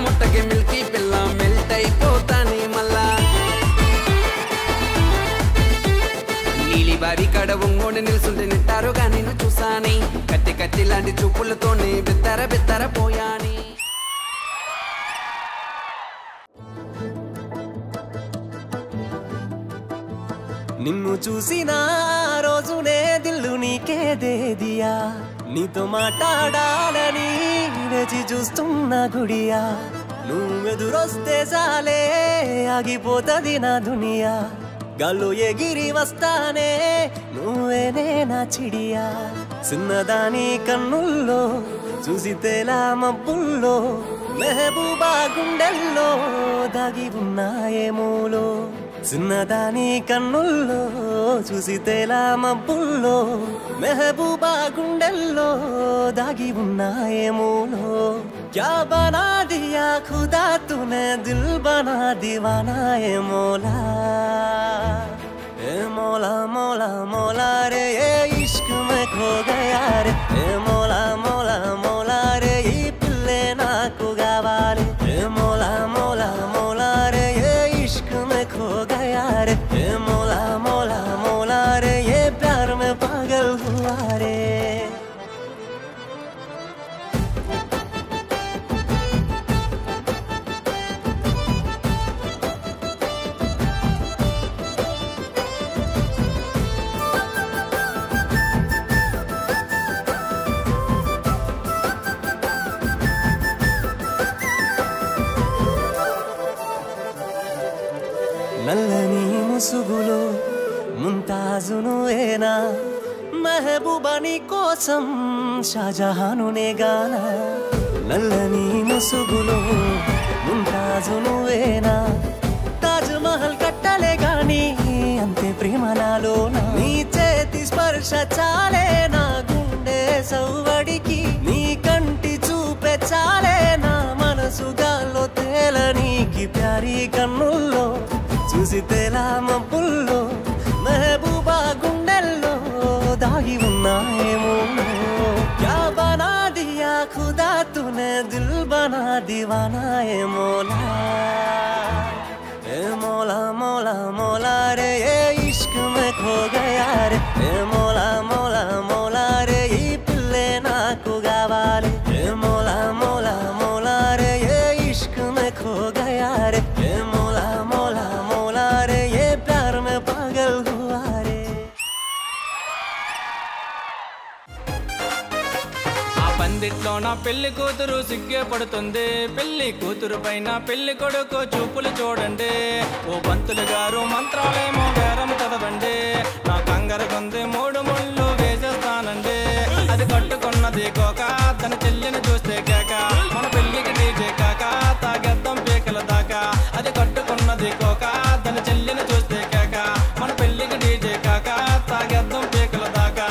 ముట్టకి మిల్కి పిల్ల మెల్ట్ అయిపోతాని మళ్ళా నీలి బావి కడ ఒంగోని నిలుసుంటే నిట్టారుగా నేను చూసాని కత్తి కత్తి లాంటి చూపులతోనే బెత్తర బెత్తర పోయాని నిన్ను చూసిన రోజునే దిల్లు నీకేదే దియా నీతో మాట్లాడాలని వేచి చూస్తున్న గుడియా నువ్వెదురొస్తే చాలే ఆగిపోతది నా దునియా గాల్లో ఎగిరి వస్తానే నువ్వేనే నా చిడియా చిన్నదాని కన్నుల్లో చూసితేలా మబ్బుల్లో మెహబూబా గుండెల్లో దాగి ఉన్నాయేమోలో చిన్నదాని కన్నుల్లో చూసితేలా మబ్బుల్లో మెహబూబా గుండెల్లో దాగి ఉన్నాయేమోలో क्या बना दिया खुदा तूने दिल बना दीवाना ए मौला मौला मौला रे ये इश्क में खो गया रे ए मौला मौला मौला रे ये पिल्ले ना को गावाले ए मौला मौला मौला रे ये इश्क में खो गया रे ए मौला मौला मौला रे ये प्यार में पागल हुआ रे నల్లని ముసుగులో ముంతాజును ఏనా మెహబూబాని కోసం షాజహానునే గానా నల్లని ముసుగులో ముంతాజును ఏనా తాజ్ మహల్ కట్టలే గాని అంతే ప్రేమ నాలోనా నీ చేతి స్పర్శ చాలే నా గుండె సౌవడికి నీ కంటి చూపే చాలే నా మనసు గాల్లో తేలనీకి ప్యారీ కన్నుల్లో చూసితేలా మబ్బుల్లో మెహబూబా గుండెల్లో దాగి ఉన్నాయేమో क्या बना दिया खुदा तूने दिल बना दीवाना ए मौला मौला मौला रे ये इश्क में खो गया रे ए मौला मौला मौला रे ये पिल्ले ना को गावाले ए मौला मौला मौला रे ये इश्क में खो गया रे ए मौला मौला मौला रे ये प्यार में पागल हुआ रे పందిట్లో నా పెళ్లి కూతురు సిగ్గే పడుతుంది పెళ్లి కూతురు పైన పెళ్లి కొడుకు చూపులు చూడండి ఓ పంతులు గారు మంత్రాలేమో బేరం చదవండి నా కంగారు కొంది 3 ముళ్ళు వేసేస్తానండి అది కట్టుకున్నది కోక తన చెల్లిని చూస్తే కేక మన పెళ్లికి డీజే కాక తాగెద్దం పీకల దాకా అది కట్టుకున్నది కోక తన చెల్లిని చూస్తే కేక మన పెళ్లికి డీజే కాక తాగెద్దం పీకల దాకా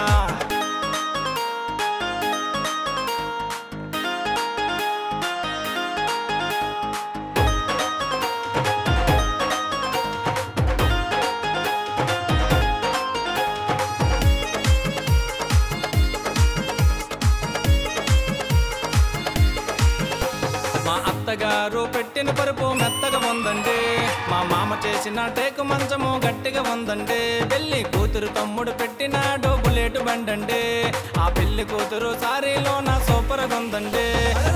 అత్తగారు పెట్టిన పరుపు మెత్తగా ఉందండి మా మామ చేసిన టేకు మంచము గట్టిగా ఉందండి పెళ్లి కూతురు తమ్ముడు పెట్టినాడు బుల్లెట్ బండండి ఆ పెళ్లి కూతురు సారీలో నా సూపర్ ఉందండి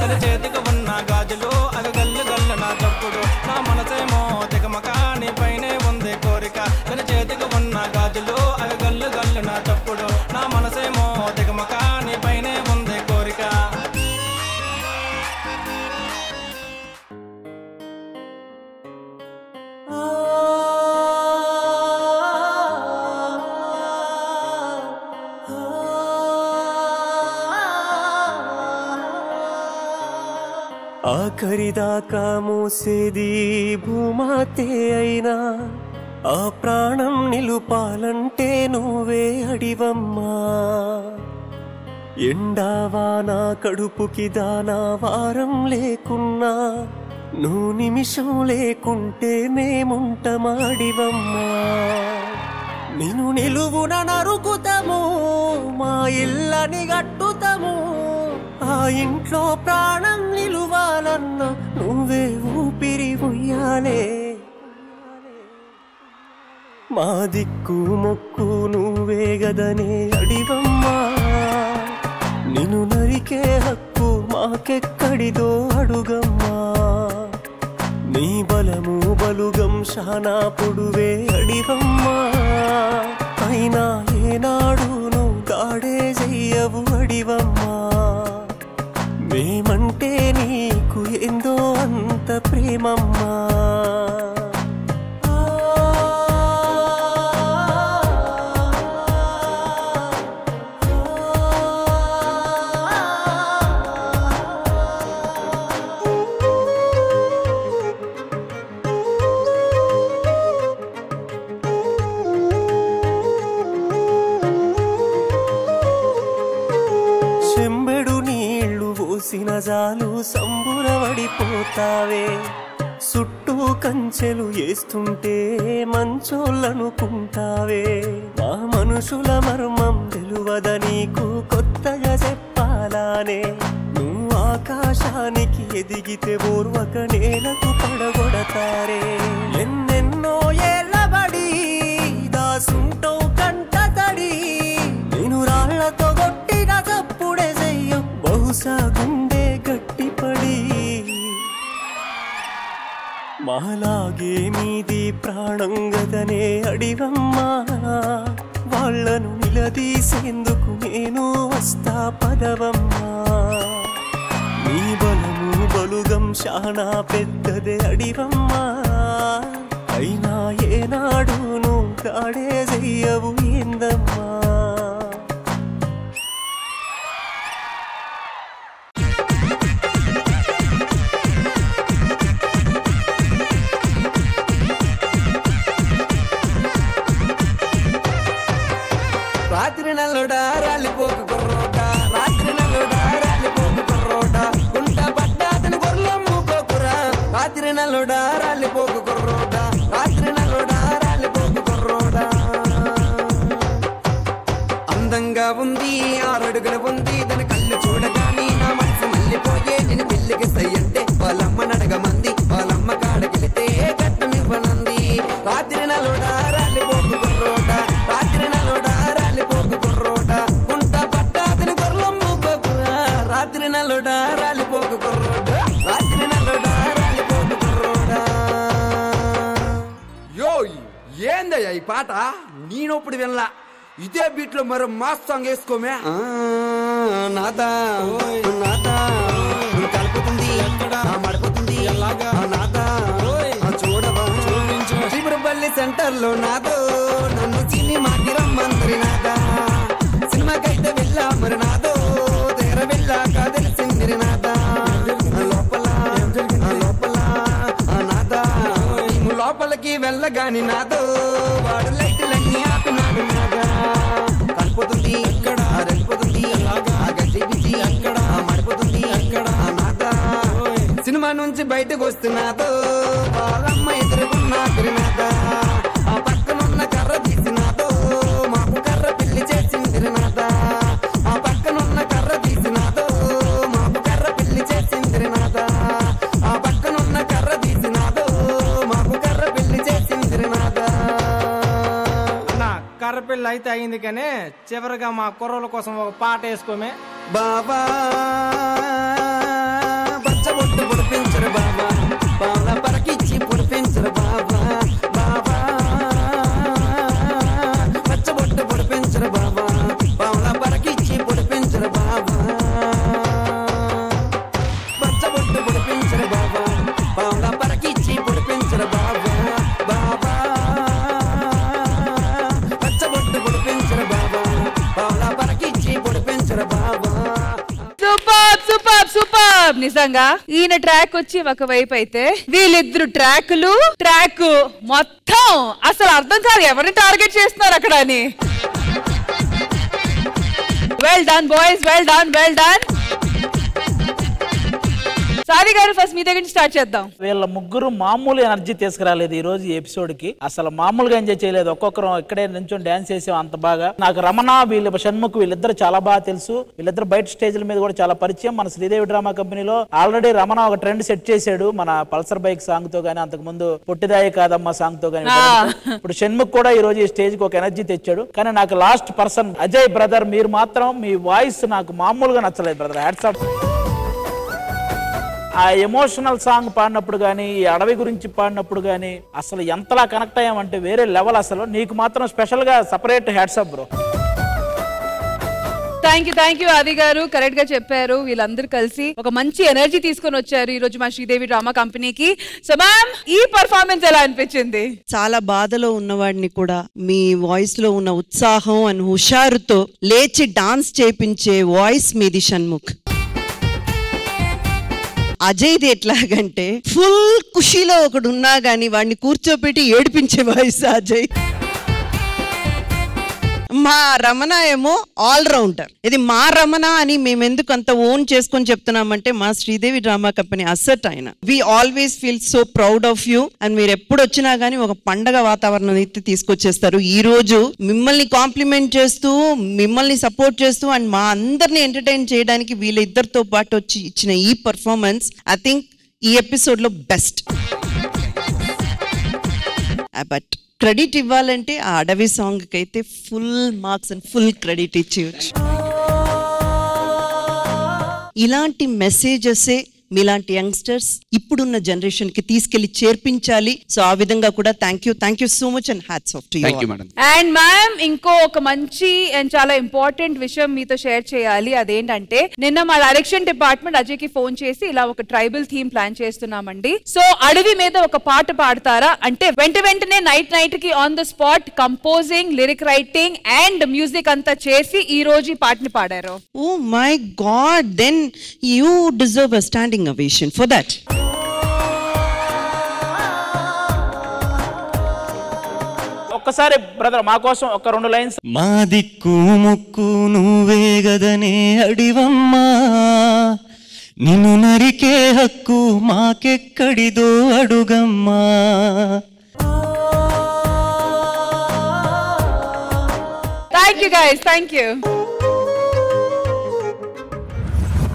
తన చేతికి ఉన్న గాజులు అవి గల్లు గల్లు నా తప్పుడు నా మనసేమో దిగమక నీ పైనే ఉంది కోరిక తన చేతికి ఉన్న గాజులు అవి గల్లు గల్లు నా తప్పుడు నా మనసేమో దిగమక నీ పైనే ఉంది కోరిక ఆఖరిదాకా మోసేది భూమాతే అయినా ఆ ప్రాణం నిలుపాలంటే నువ్వే అడివమ్మా. ఎండావాన కడుపుకి దానా వారం లేకున్నా నువ్వు నిమిషం లేకుంటే మేముంటమాడివమ్మా. నిన్ను నిలువున నరుకుతాము, మా ఇళ్ళని గట్టుతాము. ఆ ఇంట్లో ప్రాణం నిలువాలన్నా నువ్వే ఊపిరి ఉయ్యాలే. మా దిక్కు మొక్కు నువ్వే గదనే అడివమ్మా. నిన్ను నరికే హక్కు మాకెక్కడిదో అడుగమ్మా. నీ బలము బలుగం శానా పొడువే అడివమ్మా. అయినా ఏనాడు నువ్వు దాడే చెయ్యవు అడివమ్మా. మేమంటే నీకు ఏందో అంత ప్రేమమ్మా. జాలు సంబురవడిపోతావే. చుట్టూ కంచెలు వేస్తుంటే మంచోళ్ళనుకుంటావే. మా మనుషుల మర్మం తెలువద నీకు కొత్తగా చెప్పాలానే. నువ్వు ఆకాశానికి ఎదిగితే ఓర్వక నేలకు పడగొడతారే. ఎన్నెన్నో ఏళ్ళబడి దాసుంటో కంట తడి. నేను రాళ్లతో కొట్టిన తప్పుడే చెయ్యం బహుశా గుండె గట్టిపడి. మాలాగే మీది ప్రాణం గదనే అడివమ్మా. వాళ్లను నిలదీసేందుకు నేను వస్తా పదవమ్మా. నీ బలము బలుగం శానా పెద్దదే అడివమ్మా. అయినా ఏనాడు నువ్వు దాడే చెయ్యవు ఏందమ్మా. రాత్రి నల్లుడా రాలిపోకు కుర్రోట, రాత్రి నల్లుడా రాలిపోకు కుర్రోట. గుంట పట్టాదని గొర్రెమ్ముకోకురా. రాత్రి నల్లుడా రాలిపోకు కుర్రోట, రాత్రి నల్లుడా రాలిపోకు కుర్రోట. అందంగా ఉంది, 6 అడుగులు ఉంది, దాని కళ్ళు చూడగాని నా మనసు మళ్ళీపోయే. నేను పెళ్లికి సై అంటే వాళ్ళమ్మ నడగమంది, వాళ్ళమ్మ కాడకెళితే కట్టనివ్వనంది. రాత్రి నల్లుడా రాలిపోకు కుర్రోట, రాత్రి నల్లుడా రాలిపోకు కుర్రోట. గుంట పట్టాదని గొర్రెమ్ముకోకురా. రాత్రి నల్లుడా రాలిపోకు కుర్రోట, రాత్రి నల్లుడా రాలిపోకు కుర్రోట. యో ఏందయ్యా ఈ పాట? నేనప్పుడు వినలా. ఇదే బీట్ లో మరో మాస్ సాంగ్ వేసుకోమే. నాదా నాదా కలుపుతుంది మడుపుతుంది నాదా చూడవా చిబురుపల్లి సెంటర్ లో నాదో. నన్ను సినిమాకి రమ్మంత్రి నాదా. సినిమాకైతే వెళ్ళా మరి నాదో. తెర వెళ్ళాక తెలిసింది నాదా. లోపల లోపల నాదా. లోపలికి వెళ్ళగాని నాదో. వాడు లైట్లన్నీ ఆపినాడు నాదా. కలుపుతుంది అక్కడ రెల్పుతుంది అలాగా. గట్టి బిజీ అక్కడ మడిపోతుంది అక్కడ నాదా. సినిమా నుంచి బయటకు వస్తున్నాదో. వాళ్ళమ్మ ఎదురుకున్నా తిరినాదా. ఆ పక్కనున్న కర్ర తీసినాదో. మాకు కర్ర పెళ్లి చేసింది నాదా. ఆ పక్కనున్న కర్ర తీసినాదో. మాకు కర్ర పెళ్లి చేసింది నాదా. ఆ పక్కనున్న కర్ర తీసినాదో. మాకు కర్ర పెళ్లి చేసింది నాదా. కర్రపిల్ల అయితే అయింది కానీ చివరిగా మా కుర్రోల కోసం ఒక పాట వేసుకోమే. బాబా బచ్చబొట్టు పొడిపించరు బాబా. పాల పరకిచ్చి పొడిపించరు బాబా. బాబా బచ్చబొట్టు పొడిపించరు బాబా. పాల పరకిచ్చి పొడిపించరు బాబా. బచ్చబొట్టు పొడిపించరు బాబా. పాల పరకిచ్చి పొడిపించరు బాబా. బాబా బచ్చబొట్టు పొడిపించరు బాబా. పాల పరకిచ్చి పొడిపించరు బాబా. సూపర్ నిజంగా ఈయన ట్రాక్ వచ్చి ఒకవైపు అయితే వీళ్ళిద్దరు ట్రాక్ మొత్తం అసలు అర్థం కాదు ఎవరిని టార్గెట్ చేస్తున్నారు అక్కడ అని. Well done boys, well done. Sadi garu first మీ దగ్గర నుంచి స్టార్ట్ చేద్దాం. వీళ్ళ ముగ్గురు మామూలు ఎనర్జీ తీసుకురాలేదు ఈ రోజు ఈ ఎపిసోడ్ కి. అసలు మామూలుగా ఎంజాయ్ చేయలేదు. ఒక్కొక్కరు ఇక్కడే నుంచొని డాన్స్ చేసాం అంత బాగా. నాకు రమణ వీళ్ళ షణ్ముఖ్ వీళ్ళిద్దరు చాలా బాగా తెలుసు. వీళ్ళిద్దరు బయట స్టేజ్ల మీద కూడా చాలా పరిచయం. మన శ్రీదేవి డ్రామా కంపెనీలో ఆల్రెడీ రమణ ఒక ట్రెండ్ సెట్ చేశాడు మన పల్సర్ బైక్ సాంగ్ తో గానీ, అంతకు ముందు పొట్టిదాయి కాదమ్మ సాంగ్ తో గానీ. ఇప్పుడు షణ్ముఖ్ కూడా ఈ రోజు ఈ స్టేజ్ కి ఒక ఎనర్జీ తెచ్చాడు. కానీ నాకు లాస్ట్ పర్సన్ అజయ్ బ్రదర్, మీరు మాత్రం మీ వాయిస్ నాకు మామూలుగా నచ్చలేదు బ్రదర్. Hats off. ఆ ఎమోషనల్ సాంగ్ పాడినప్పుడు గానీ, ఈ అడవి గురించి పాడినప్పుడు గానీ అసలు ఎంతలా కనెక్ట్ అయ్యామంటే వేరే లెవెల్. అసలు నీకు మాత్రం స్పెషల్ గా separate hats off bro. Thank you Aadi గారు, కరెక్ట్ గా చెప్పారు. వీళ్ళందరూ కలిసి ఒక మంచి ఎనర్జీ తీసుకొని వచ్చారు ఈ రోజు మా శ్రీదేవి డ్రామా కంపెనీకి. సో మ్యామ్, ఈ పర్ఫార్మెన్స్ ఎలా అనిపించింది? చాలా బాధలో ఉన్నవాడిని కూడా మీ వాయిస్ లో ఉన్న ఉత్సాహం అండ్ హుషారుతో లేచి డాన్స్ చేపించే వాయిస్ మీది షణ్ముఖ్. అజయ్ది ఎట్లాగంటే ఫుల్ ఖుషీలో ఒకడు ఉన్నా గానీ వాడిని కూర్చోపెట్టి ఏడిపించే వాయిస్ అజయ్. మా రమణ ఏమో ఆల్ రౌండర్. ఇది మా రమణ అని మేము ఎందుకు అంత ఓన్ చేసుకొని చెప్తున్నామంటే మా శ్రీదేవి డ్రామా కంపెనీ అసెట్ ఆయన. We always feel so proud of you. And మీరు ఎప్పుడు వచ్చినా గానీ ఒక పండగ వాతావరణం అయితే తీసుకొచ్చేస్తారు. ఈ రోజు మిమ్మల్ని కాంప్లిమెంట్ చేస్తూ, మిమ్మల్ని సపోర్ట్ చేస్తూ అండ్ మా అందరిని ఎంటర్టైన్ చేయడానికి వీళ్ళిద్దరితో పాటు వచ్చి ఇచ్చిన ఈ పర్ఫార్మెన్స్ ఐ థింక్ ఈ ఎపిసోడ్ లో బెస్ట్. బట్ క్రెడిట్ ఇవ్వాలంటే ఆ అడవి సాంగ్ కి అయితే full marks and full credit ఇచ్చేయచ్చు. ఇలాంటి మెసేజెసే మీలాంటి యంగ్స్టర్స్ ఇప్పుడున్న జనరేషన్ కి తీసుకెళ్లి చేర్పించాలి. సో ఆ విధంగా కూడా thank you so much and hats off to you. And ma'am, ఇంకో ఒక మంచి అండ్ చాలా ఇంపార్టెంట్ విషయం మీతో షేర్ చేయాలి. అదేంటంటే నిన్న మా డైరెక్షన్ డిపార్ట్మెంట్ అజయ్ కి ఫోన్ చేసి ఇలా ఒక ట్రైబల్ థీమ్ ప్లాన్ చేస్తున్నామండి, సో అడవి మీద ఒక పాట పాడతారా అంటే వెంటనే నైట్ కి on the spot composing, lyric writing and music అంతా చేసి ఈ రోజు ఈ పాటని పాడారు. Oh my god, then you deserve a standing ovation for that. ఒక్కసారి బ్రదర్ మా కోసం ఒక 2 లైన్స్. మా దిక్కు ముక్కు నువ్వే గదనే అడివమ్మా, నిన్ను నరికే హక్కు మాకెక్కడిదో అడుగమ్మా. Thank you guys, thank you.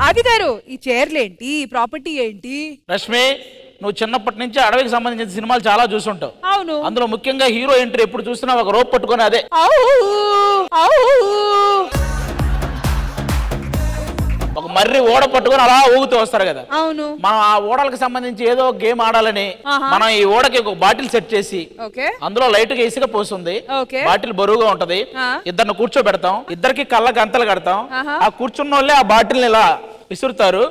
Aadi garu, ఈ చైర్లు ఏంటి, ఈ ప్రాపర్టీ ఏంటి? రష్మి, నువ్వు చిన్నప్పటి నుంచి అడవికి సంబంధించిన సినిమాలు చాలా చూసుంటావు. అవును. అందులో ముఖ్యంగా హీరో ఎంట్రీ ఎప్పుడు చూసినా ఒక రోప్ పట్టుకొని అదే ఒక మర్రి ఓడ పట్టుకొని అలా ఊగుతూ వస్తారు కదా. అవును. మనం ఆ ఓడలకు సంబంధించి ఏదో గేమ్ ఆడాలని మనం ఈ ఓడకి ఒక బాటిల్ సెట్ చేసి అందులో లైట్ గా ఇసుక పోస్తుంది, బాటిల్ బరువుగా ఉంటది, ఇద్దరిని కూర్చోబెడతాం, ఇద్దరికి కళ్ళకి అంతలు కడతాం, ఆ కూర్చున్న వాళ్ళే ఆ బాటిల్ ఇలా విసురుతారు,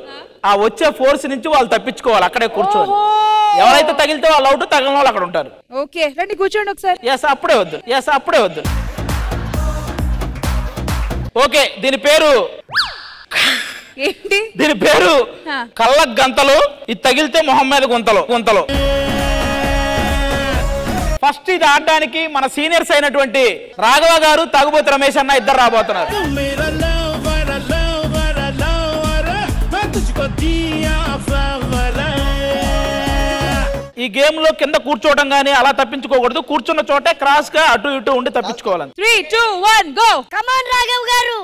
ఆ వచ్చే ఫోర్స్ నుంచి వాళ్ళు తప్పించుకోవాలి అక్కడే కూర్చోవాలి. ఎవరైతే తగిలితే వాళ్ళు అవుట్, తగిలిన వాళ్ళు అక్కడ ఉంటారు. ఓకే, రండి కూర్చోండి ఒకసారి. అప్పుడే వద్దు. ఓకే, దీని పేరు ఏంటి? దీని పేరు కళ్ళ గంతలు, ఇది తగిలితే మొహం మీద గుంతలు. ఫస్ట్ ఇది ఆడడానికి మన సీనియర్స్ అయినటువంటి రాఘవ గారు, తాగుబోతు రమేష్ అన్న ఇద్దరు రాబోతున్నారు. ఈ గేమ్ లో కింద కూర్చోవడం గానీ అలా తప్పించుకోకూడదు, కూర్చున్న చోటే క్రాస్ గా అటు ఇటు ఉండి తప్పించుకోవాలి. 3, 2, 1 గో. కమ్ ఆన్ రాఘవ్ గారు.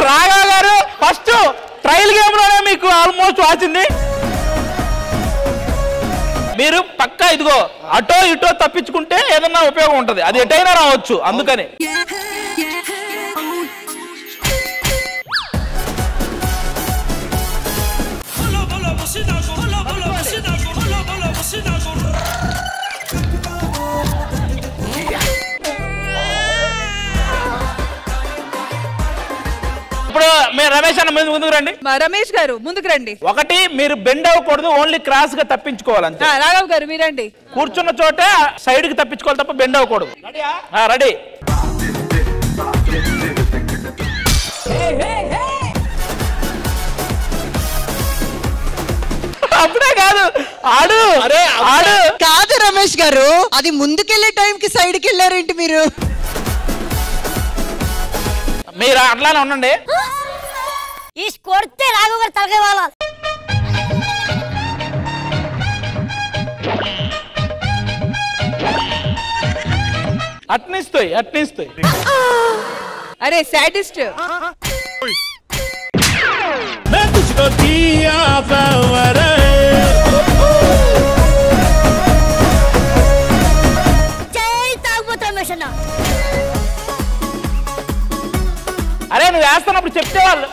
రాఘవ్ గారు ఫస్ట్ ట్రయల్ గేమ్ లోనే మీకు ఆల్మోస్ట్ వాచింది. మీరు పక్కా ఇదిగో అటో ఇటో తప్పించుకుంటే ఏదన్నా ఉపయోగం ఉంటది, అది ఎటైనా రావచ్చు. అందుకని ఇప్పుడు మేము రమేష్ అన్న ముందుకు రండి. రమేష్ గారు ముందుకు రండి. ఒకటి, మీరు బెండ్ అవ్వకూడదు, ఓన్లీ క్రాస్ గా తప్పించుకోవాలంటే. రాఘవ్ గారు మీరండి. కూర్చున్న చోటే సైడ్ కి తప్పించుకోవాలి తప్ప బెండ్ అవ్వకూడదు. రెడీ? అప్పుడే కాదు, ఆడు ఆడు కాదు రమేష్ గారు, అది ముందుకెళ్లే టైంకి సైడ్ కి వెళ్ళారేంటి మీరు? మీరు అట్లానే ఉండండి. ఈ కొడితే రాఘవ్ గారు తలకాయ వాళ్ళ. అట్నిస్తాయి. అరే సాడిస్ట్. అరే నువ్వు వేస్తున్నప్పుడు చెప్తే వాళ్ళు.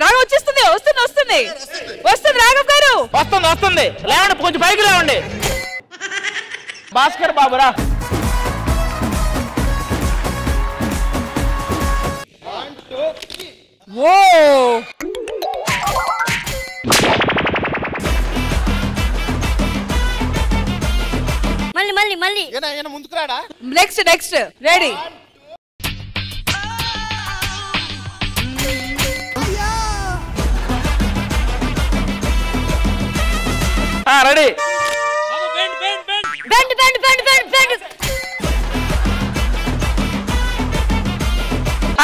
రాఘవ్ వచ్చేస్తుంది. వస్తుంది రాఘవ్ గారు. వస్తుంది. లేవండి, కొంచెం పైకి లేవండి. భాస్కర్ బాబురా. ఓ మళ్ళీ ముందుకు రాడా? Next ready? రెడీ?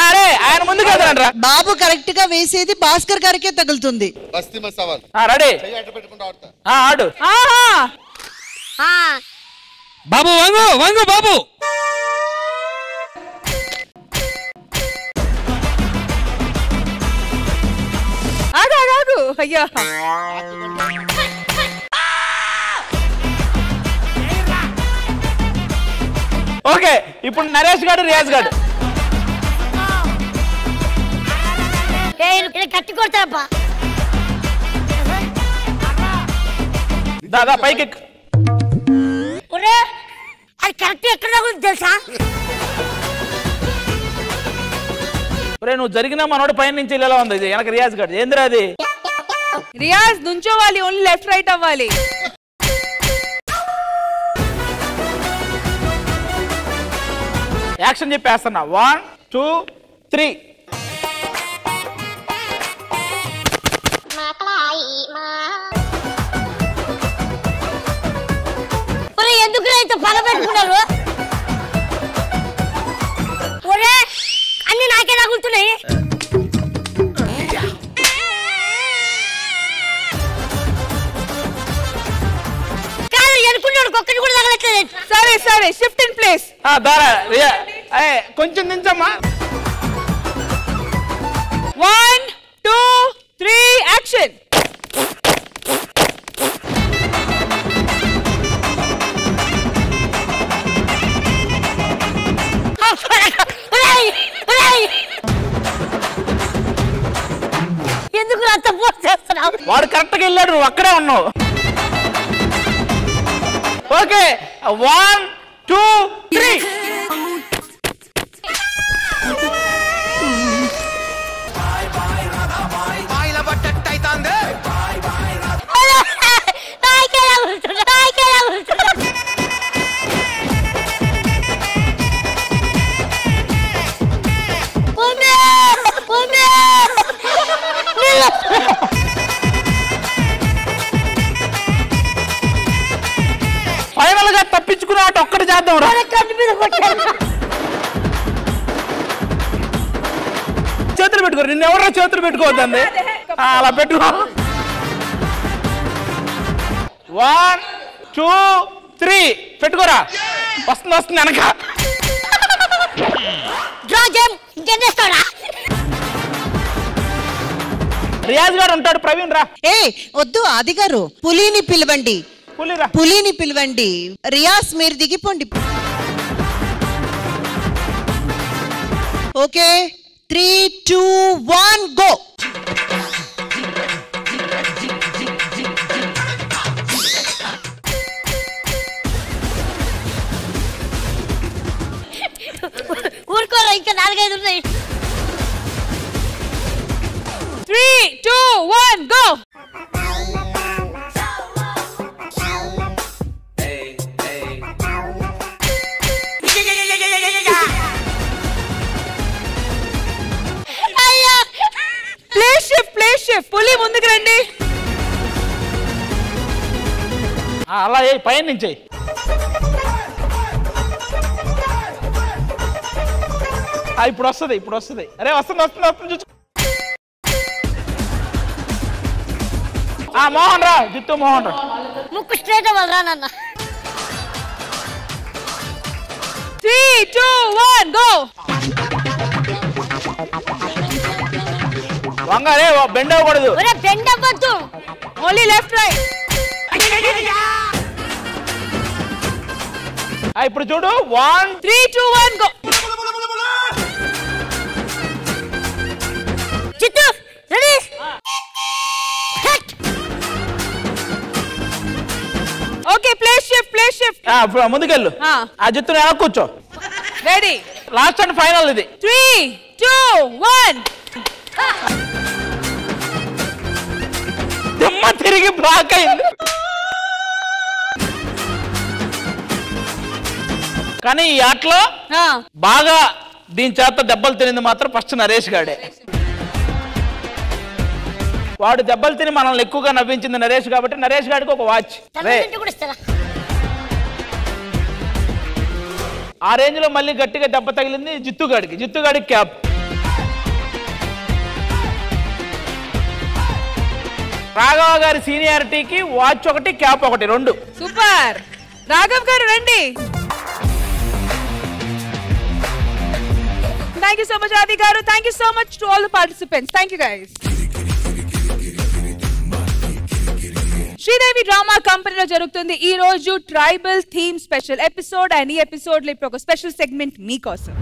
అరే ఆయన ముందుకు వెళ్తారా? బాబు కరెక్ట్ గా వేసేది భాస్కర్ గారికే తగులుతుంది. రెడీ? ఆడు. బాబు వంగు బాబు. ఆగు. అయ్యా ఓకే, ఇప్పుడు నరేష్ గారు, రియాజ్ గారు. కట్టి కొడతాపా. దాదా పైకి. అది కరెక్ట్ ఎక్కడ తెలుసా? నువ్వు జరిగిన మనోడు పైన నుంచి ఇలా ఉంది. వెనక రియాజ్ గారు. ఏందిరా అది? రియాజ్ నుంచోవాలి, ఓన్లీ లెఫ్ట్ రైట్ అవ్వాలి. యాక్షన్ చెప్పేస్తున్నా. 1 2 3. ఎందుకు రైతు పగ పెట్టుకున్నారు? అన్ని నాకే తగులుతున్నాయి. కాదు ఎనుకున్నాడు, ఒక్కటి కూడా తగలట్లేదు. సరే షిఫ్ట్ ఇన్ ప్లేస్. కొంచెం దించమ్మా. 1 2 3 యాక్షన్. ఎందుకు అంత ఫోర్స్ చేస్తున్నావు? వాడు కరెక్ట్ గా వెళ్ళాడు, నువ్వు అక్కడే ఉన్నావు. ఓకే 1 2 3. ఫైనల్ గా తప్పించుకున్న ఆట ఒక్కటి చేద్దాం రా. చేతులు పెట్టుకోరు. నిన్న ఎవరో చేతులు పెట్టుకోవద్దండి. అలా పెట్టుకో. 1 2 3 పెట్టుకోరా. వస్తుంది వెనక. రియాజ్ గారు ఉంటాడు, ప్రవీణ్ రా. వద్దు ఆది గారు, పులిని పిలవండి. పులిని పిలవండి. రియాజ్ మీరు దిగిపోండి. Okay 3 2 1 go. ఇంకా 4-5 ఉన్నాయి. 3, 2, 1 go. ప్లే షిఫ్ట్ పులి ముందుకు రండి. అలా పైన నుంచి ఇప్పుడు వస్తుంది. అరే వస్తుంది చూసుకో. మోహన్ రా, జిత్తు మోహన్ రా. ముక్కు స్ట్రైట్ అవ్వాలరా నాన్న. 3, 2, 1 go. వంగారే బెండ్ అవ్వకూడదు. బెండ్ అవ్వద్దు, ఓన్లీ లెఫ్ట్ రైట్. ఇప్పుడు చూడు 1, 3, 2, 1 go. చిత్తు రెడీ. Okay play shift. ముందుకెళ్ళు. ఆ జిత్తుని ఎలా కూర్చో. రెడీ. లాస్ట్ అండ్ ఫైనల్ ఇది. 3, 2, 1 దిమ్మ తిరిగి బ్లాక్ అయింది. కానీ ఈ ఆటలో బాగా దీని చేత దెబ్బలు తినింది మాత్రం ఫస్ట్ నరేష్ గాడే. వాడు దెబ్బలు తిని మనల్ని ఎక్కువగా నవ్వించింది నరేష్ కాబట్టి నరేష్ గాడికి ఒక వాచ్. ఆ రేంజ్ లో మళ్ళీ గట్టిగా దెబ్బ తగిలింది జిత్తుగాడికి క్యాప్. రాఘవ గారి సీనియారిటీకి వాచ్ ఒకటి క్యాప్ ఒకటి 2. సూపర్. రాఘవ్ గారు రండి. Thank you so much Adi garu. Thank you so much to all the participants. Thank you guys. Sridevi drama కంపెనీలో జరుగుతుంది ఈ రోజు tribal theme special episode. And ఈ ఎపిసోడ్ లో ఇప్పుడు ఒక స్పెషల్ సెగ్మెంట్ మీకోసం.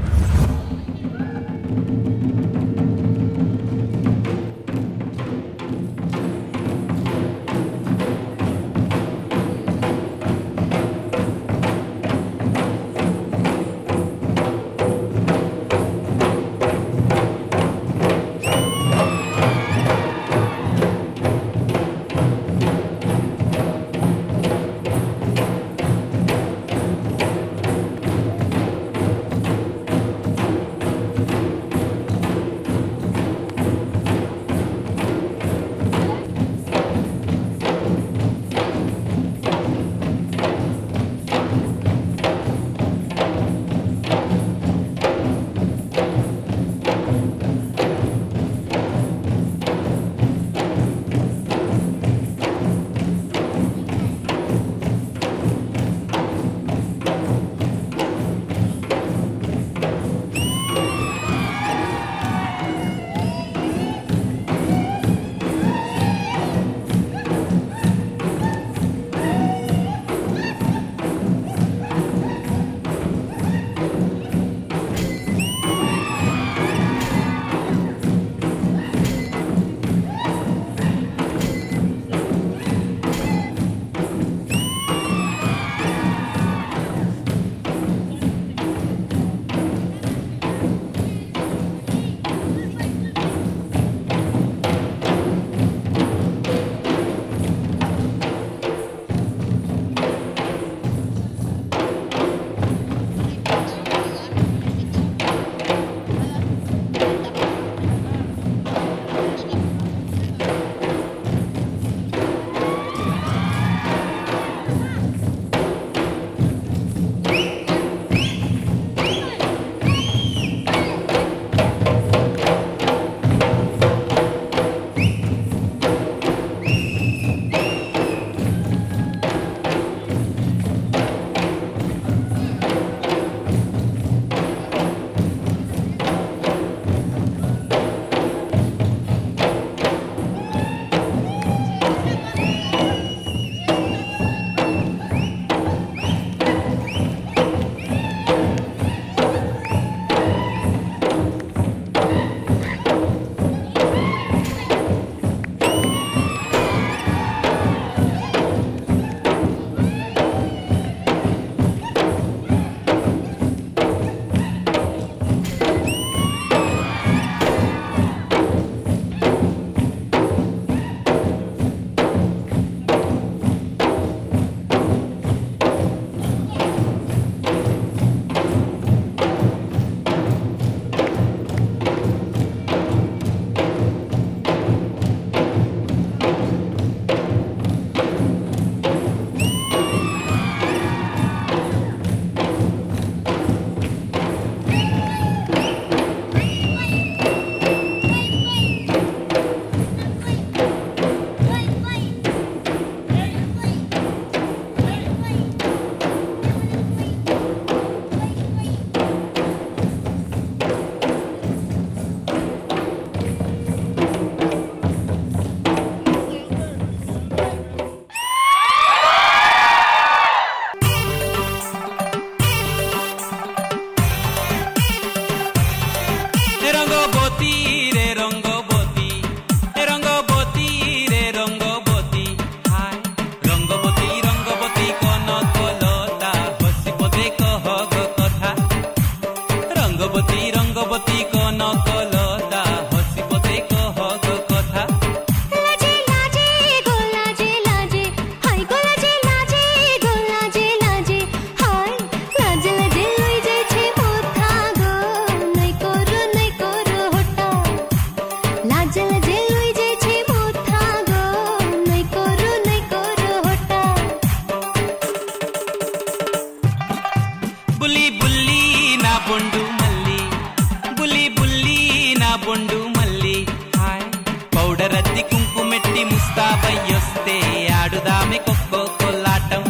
ఆడుదామె కొక్కో కొల్లాటం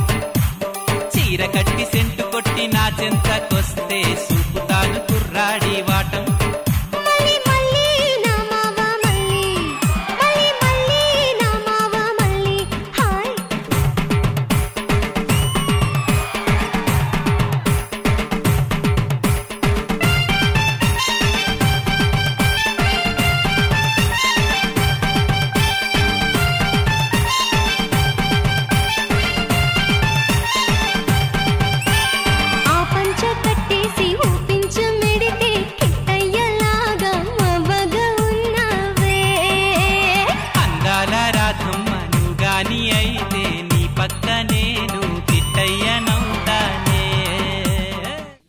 చీర కట్టి సెంటు కొట్టి నా చెంతకొస్తే చూపుతాను కుర్రాడి వాటం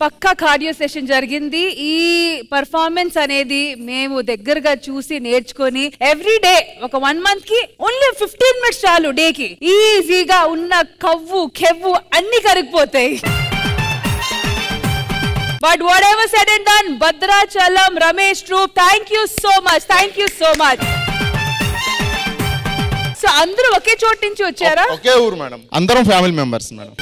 పక్కా కార్డియో సెషన్ జరిగింది. ఈ పర్ఫార్మెన్స్ అనేది మేము దగ్గరగా చూసి నేర్చుకొని ఎవ్రీ డే ఒక 1 month కి ఓన్లీ 15 minutes చాలు డేకి. ఈజీగా ఉన్న కవ్వు కెవ్వు అన్ని కరిగిపోతాయి. But whatever said and done, Bhadrachalam, Ramesh Troop, thank you so much. Thank you so much. So అందరూ ఒకే చోటు నుంచి వచ్చారా? ఒకే ఊరు మేడం, అందరం ఫ్యామిలీ మెంబర్స్ మేడం.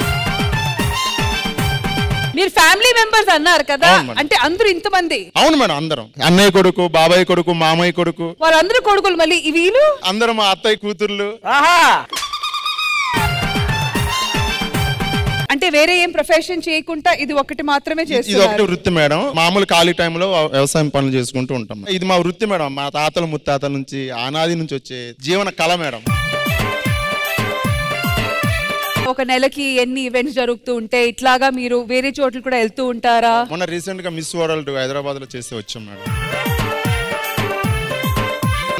మీరు ఫ్యామిలీ మెంబర్స్ అన్నారు కదా, అంటే అందరూ ఇంతమంది? అవును మేడం, అందరం అన్నయ్య కొడుకు, బాబాయ్ కొడుకు, మామయ్య కొడుకు. వాళ్ళందరూ కొడుకులు. మళ్ళీ వీళ్ళు అందరం మా అత్తయ్య కూతుర్లు. అంటే వేరే ఏం ప్రొఫెషన్ చేయకుండా ఇది ఒకటి మాత్రమే ఇది చేస్తున్నారు? ఒకటి వృత్తి మేడం. మామూలు ఖాళీ టైంలో వ్యవసాయం పనులు చేసుకుంటూ ఉంటాం. ఇది మా వృత్తి మేడం. మా తాతల ముత్తాతల నుంచి అనాది నుంచి వచ్చే జీవన కళ మేడం. ఒక నెలకి ఎన్ని ఈవెంట్స్ జరుగుతూ ఉంటాయి? ఇట్లాగా మీరు వేరే చోట్ల కూడా వెళ్తూ ఉంటారా? మొన్న రీసెంట్ గా మిస్ వరల్డ్ హైదరాబాద్ లో చేసి వచ్చాం మేడం.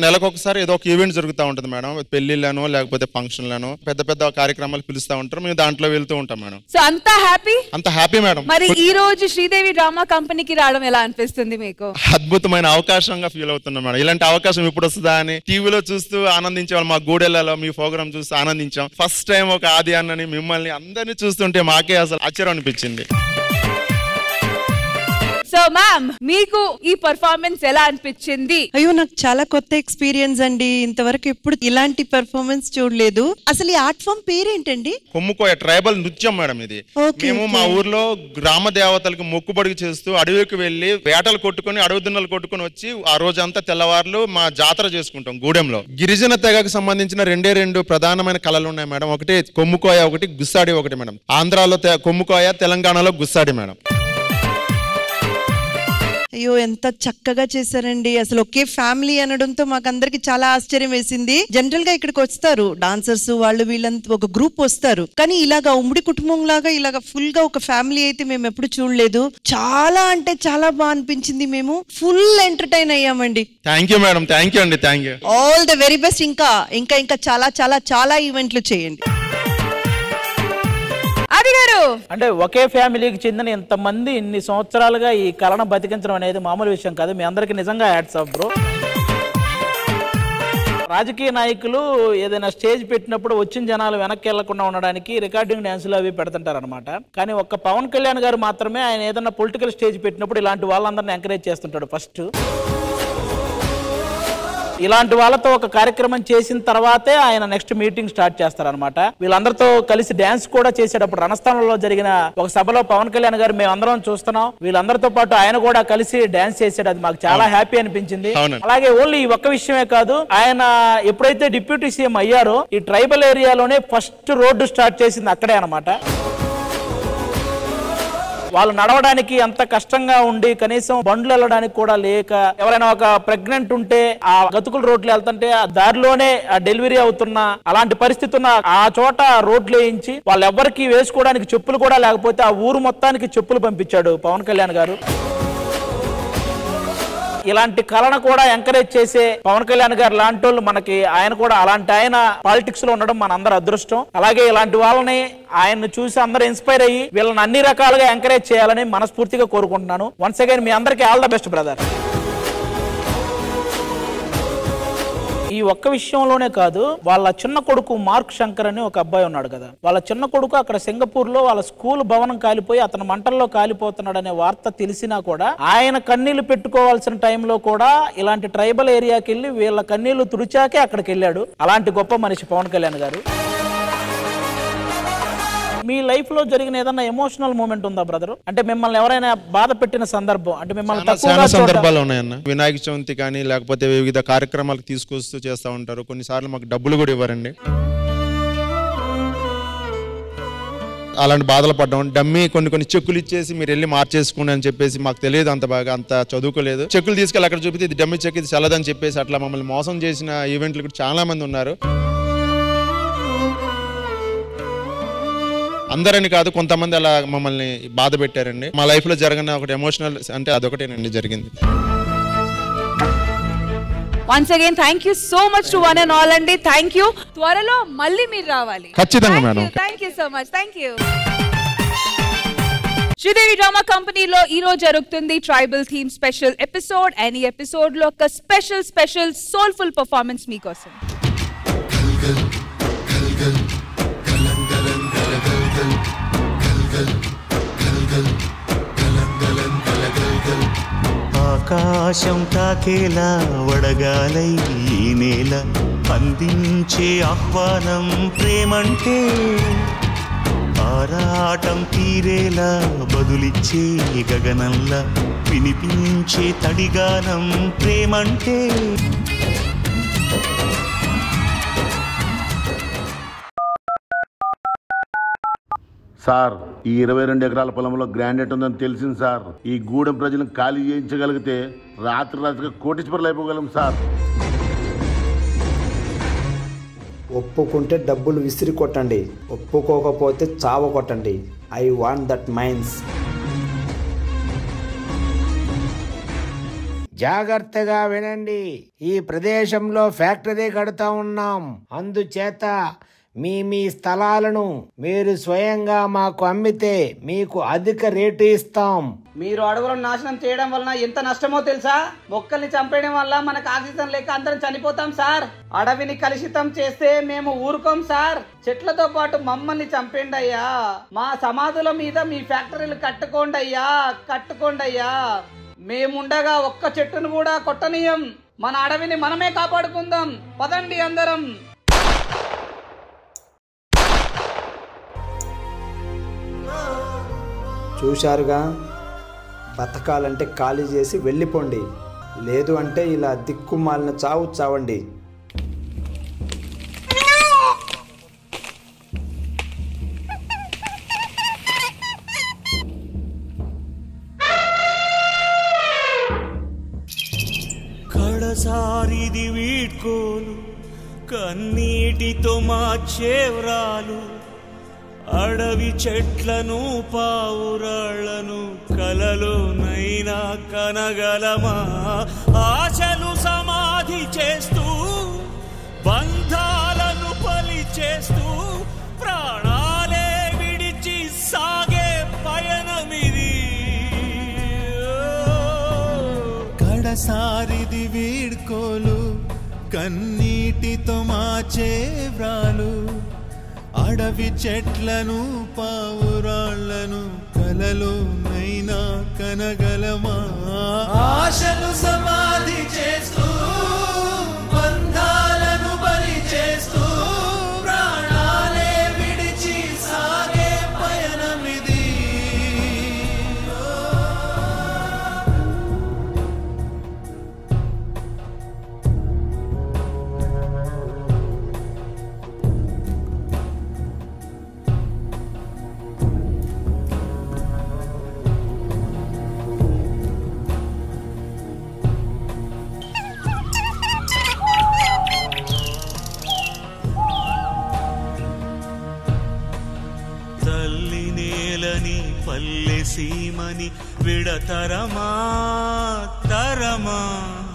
నెలకు ఒకసారి ఏదో ఒక ఈవెంట్ జరుగుతూ ఉంటుంది మేడం. పెళ్లిళ్ళనో లేకపోతే ఫంక్షన్లను పెద్ద పెద్ద కార్యక్రమాలు పిలుస్తూ ఉంటారు. మేము దాంట్లో వెళ్తూ ఉంటాం మేడం. సో అంతా హ్యాపీ? అంత హ్యాపీ మేడం. మరి ఈ రోజు శ్రీదేవి డ్రామా కంపెనీకి రావడం ఎలా అనిపిస్తుంది మీకు? అద్భుతమైన అవకాశంగా ఫీల్ అవుతున్నాం మేడం. ఇలాంటి అవకాశం ఇప్పుడు వస్తుందా అని టీవీలో చూస్తూ ఆనందించే వాళ్ళు. మా గూడెళ్లలో మీ ప్రోగ్రామ్ చూస్తూ ఆనందించాం. ఫస్ట్ టైం ఒక ఆది అన్నని మిమ్మల్ని అందరినీ చూస్తుంటే మాకే అసలు ఆశ్చర్యం అనిపించింది. సో మ్యామ్, మీకు ఈ పర్ఫార్మెన్స్ ఎలా అనిపించింది? అయ్యో, నాకు చాలా కొత్త ఎక్స్పీరియన్స్ అండి. ఇంతవరకు ఎప్పుడు ఇలాంటి పర్ఫార్మెన్స్ చూడలేదు. అసలు ఈ ఆర్ట్ ఫామ్ పేరేంటండి? కొమ్ముకోయ ట్రైబల్ నృత్యం మేడం ఇది. మేము మా ఊర్లో గ్రామ దేవతలకు మొక్కుబడికి చేస్తూ అడవికి వెళ్లి వేటలు కొట్టుకుని అడవి దున్నలు కొట్టుకుని వచ్చి ఆ రోజంతా తెల్లవారులు మా జాతర చేసుకుంటాం గూడెంలో. గిరిజన తెగకు సంబంధించిన రెండు ప్రధానమైన కళలు ఉన్నాయి మేడం. ఒకటి కొమ్ముకోయ, ఒకటి గుస్సాడి ఒకటి మేడం. ఆంధ్రాలో కొమ్ముకోయ, తెలంగాణలో గుస్సాడి మేడం. అయ్యో, ఎంత చక్కగా చేశారండి. అసలు ఒకే ఫ్యామిలీ అనడంతో మాకందరికి చాలా ఆశ్చర్యం వేసింది. జనరల్ గా ఇక్కడికి వస్తారు డాన్సర్స్, వాళ్ళు వీళ్ళంతా ఒక గ్రూప్ వస్తారు, కానీ ఇలాగా ఉమ్మడి కుటుంబం లాగా ఇలాగా ఫుల్ గా ఒక ఫ్యామిలీ అయితే మేము ఎప్పుడు చూడలేదు. చాలా అంటే చాలా బాగా అనిపించింది. మేము ఫుల్ ఎంటర్టైన్ అయ్యామండి. Thank you madam. Thank you అండి. Thank you. All the very best. ఇంకా ఇంకా ఇంకా చాలా చాలా చాలా ఈవెంట్లు చేయండి. అంటే ఒకే ఫ్యామిలీకి చెందిన ఇంతమంది ఇన్ని సంవత్సరాలుగా ఈ కళను బతికించడం అనేది మామూలు విషయం కాదు. మీ అందరికి నిజంగా హ్యాట్స్ ఆఫ్ బ్రో. రాజకీయ నాయకులు ఏదైనా స్టేజ్ పెట్టినప్పుడు వచ్చిన జనాలు వెనక్కి వెళ్లకుండా ఉండడానికి రికార్డింగ్ డాన్సులు అవి పెడుతుంటారు అనమాట. కానీ ఒక్క పవన్ కళ్యాణ్ గారు మాత్రమే ఆయన ఏదైనా పొలిటికల్ స్టేజ్ పెట్టినప్పుడు ఇలాంటి వాళ్ళందరినీ ఎంకరేజ్ చేస్తుంటాడు. ఫస్ట్ ఇలాంటి వాళ్ళతో ఒక కార్యక్రమం చేసిన తర్వాతే ఆయన నెక్స్ట్ మీటింగ్ స్టార్ట్ చేస్తారనమాట. వీళ్ళందరితో కలిసి డాన్స్ కూడా చేసేటప్పుడు రణస్థానంలో జరిగిన ఒక సభలో పవన్ కళ్యాణ్ గారు మేమందరం చూస్తున్నాం, వీళ్ళందరితో పాటు ఆయన కూడా కలిసి డాన్స్ చేసాడు. అది మాకు చాలా హ్యాపీ అనిపించింది. అలాగే ఓన్లీ ఈ ఒక్క విషయమే కాదు, ఆయన ఎప్పుడైతే డిప్యూటీ సీఎం అయ్యారో ఈ ట్రైబల్ ఏరియాలోనే ఫస్ట్ రోడ్డు స్టార్ట్ చేసింది అక్కడే అనమాట. వాళ్ళు నడవడానికి అంత కష్టంగా ఉండి కనీసం బండ్లు వెళ్ళడానికి కూడా లేక, ఎవరైనా ఒక ప్రెగ్నెంట్ ఉంటే ఆ గతుకుల రోడ్లు వెళ్తుంటే ఆ దారిలోనే డెలివరీ అవుతున్న అలాంటి పరిస్థితి ఉన్న ఆ చోట రోడ్లు వేయించి వాళ్ళు ఎవ్వరికి వేసుకోవడానికి చెప్పులు కూడా లేకపోతే ఆ ఊరు మొత్తానికి చెప్పులు పంపించాడు పవన్ కళ్యాణ్ గారు. ఇలాంటి కళను కూడా ఎంకరేజ్ చేసే పవన్ కళ్యాణ్ గారు లాంటి వాళ్ళు మనకి, ఆయన కూడా అలాంటి ఆయన పాలిటిక్స్ లో ఉండడం మన అందరి అదృష్టం. అలాగే ఇలాంటి వాళ్ళని ఆయన చూసి అందరూ ఇన్స్పైర్ అయ్యి వీళ్ళని అన్ని రకాలుగా ఎంకరేజ్ చేయాలని మనస్ఫూర్తిగా కోరుకుంటున్నాను. వన్స్ అగైన్ మీ అందరికీ ఆల్ ద బెస్ట్ బ్రదర్. ఈ ఒక్క విషయంలోనే కాదు, వాళ్ళ చిన్న కొడుకు మార్క్ శంకర్ అని ఒక అబ్బాయి ఉన్నాడు కదా, వాళ్ళ చిన్న కొడుకు అక్కడ సింగపూర్ లో వాళ్ళ స్కూల్ భవనం కాలిపోయి అతను మంటల్లో కాలిపోతున్నాడు అనే వార్త తెలిసినా కూడా ఆయన కన్నీళ్లు పెట్టుకోవాల్సిన టైంలో కూడా ఇలాంటి ట్రైబల్ ఏరియాకి వెళ్ళి వీళ్ళ కన్నీళ్లు తుడిచాకే అక్కడికి వెళ్ళాడు. అలాంటి గొప్ప మనిషి పవన్ కళ్యాణ్ గారు. మీ లైఫ్ లో జరిగిన ఏదైనా ఎమోషనల్ మూమెంట్ ఉందా బ్రదర్? అంటే మిమ్మల్ని ఎవరైనా బాధ పెట్టిన సందర్భం, అంటే మిమ్మల్ని చాలా సందర్భాలు ఉన్నాయన్న. వినాయక చవితి కానీ లేకపోతే వివిధ కార్యక్రమాలకు తీసుకొస్తూ చేస్తూ ఉంటారు. కొన్నిసార్లు మాకు డబ్బులు కూడా ఇవ్వరండి. అలాంటి బాధలు పడ్డాం. డమ్మీ కొన్ని చెక్కులు ఇచ్చేసి మీరు వెళ్ళి మార్చేసుకోండి అని చెప్పేసి, మాకు తెలియదు అంత బాగా, అంత చదువుకోలేదు. చెక్కులు తీసుకెళ్ళి అక్కడ చూపితే ఇది డమ్మీ చెక్, ఇది చల్లదని చెప్పేసి అట్లా మమ్మల్ని మోసం చేసిన ఈవెంట్లు కూడా చాలా మంది ఉన్నారు. అందరని కాదు, కొంతమంది అలా మమ్మల్ని బాధ పెట్టారండి. మా లైఫ్ లో జరిగిన ఒకటి ఎమోషనల్ అంటే అదొకటేనండి జరిగింది. Once again, thank you so much to one and all అండి. Thank you. త్వరలో మళ్ళీ మీరు రావాలి. ఖచ్చితంగా madam. Thank you so much. Thank you. Sridevi drama కంపెనీలో ఈ రోజు జరుగుతుంది tribal theme special episode. And ఈ ఎపిసోడ్ లో ఒక స్పెషల్ సోల్ఫుల్ పర్ఫార్మెన్స్ మీకోసం. ఆకాశం తాకేలా వడగాలై ఈ నేల అందించే ఆహ్వానం ప్రేమంటే, ఆరాటం తీరేలా బదులిచ్చే గగనంలా వినిపించే తడిగానం ప్రేమంటే. సార్, ఈ 22 ఎకరాల పొలంలో గ్రాండెట్ ఉందని తెలిసింది సార్. ఈ గూడెం ప్రజలను ఖాళీ చేయించగలిగితే రాత్రిగా కోటీశ్వరులు అయిపోగలం సార్. ఒప్పుకుంటే డబ్బులు విసిరి కొట్టండి, ఒప్పుకోకపోతే చావ కొట్టండి. I want that mines. జాగ్రత్తగా వినండి. ఈ ప్రదేశంలో ఫ్యాక్టరీ కడతా ఉన్నాం. అందుచేత మీ స్థలాలను మీరు స్వయంగా మాకు అమ్మితే మీకు అధిక రేటు ఇస్తాం. మీరు అడవులను నాశనం చేయడం వలన ఎంత నష్టమో తెలుసా? మొక్కల్ని చంపేయడం వల్ల మనకు ఆక్సిజన్ లేక అందరం చనిపోతాం సార్. అడవిని కలుషితం చేస్తే మేము ఊరుకోం సార్. చెట్లతో పాటు మమ్మల్ని చంపేయండి అయ్యా. మా సమాధుల మీద మీ ఫ్యాక్టరీలు కట్టుకోండి అయ్యా. మేముండగా ఒక్క చెట్టును కూడా కొట్టనీయం. మన అడవిని మనమే కాపాడుకుందాం. పదండి అందరం. చూశారుగా, బతకాలంటే ఖాళీ చేసి వెళ్ళిపోండి, లేదు అంటే ఇలా దిక్కుమాలిన చావు చావండి. కడసారిది వీడ్కోలు, కన్నీటితో మార్చేవ్రాలు, అడవి చెట్లను పావురాళ్లను కలలోనైనా కనగలమా? ఆశలు సమాధి చేస్తూ, బంధాలను బలి చేస్తూ, ప్రాణాలే విడిచి సాగే పయనమిది. కడసారిది వీడ్కోలు, కన్నీటితో మార్చే వ్రాలు, అడవి చెట్లను పావురాళ్లను కలలోనైనా కనగలమా? ఆశలు సమాధి చేస్తూ, బంధాలను బలి చేస్తూ, ప్రాణాలే విడిచి సాగే పయనమిది. పల్లె సీమని విడతరమా తరమా?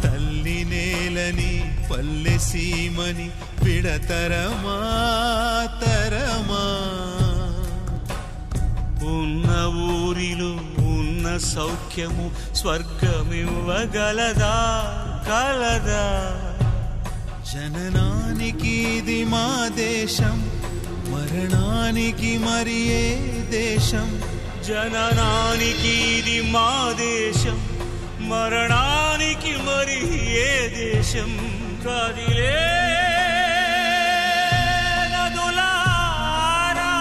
తల్లి నేలని పల్లె సీమని విడతరమా తరమా? ఉన్న ఊరిలో ఉన్న సౌఖ్యము స్వర్గమివ్వగలదా కలదా? జననానికి ఇది మా దేశం, మరణానికి మరి ఏ దేశం? జననానికి ఇది మా దేశం, మరణానికి మరి ఏ దేశం? కదిలే నదులారా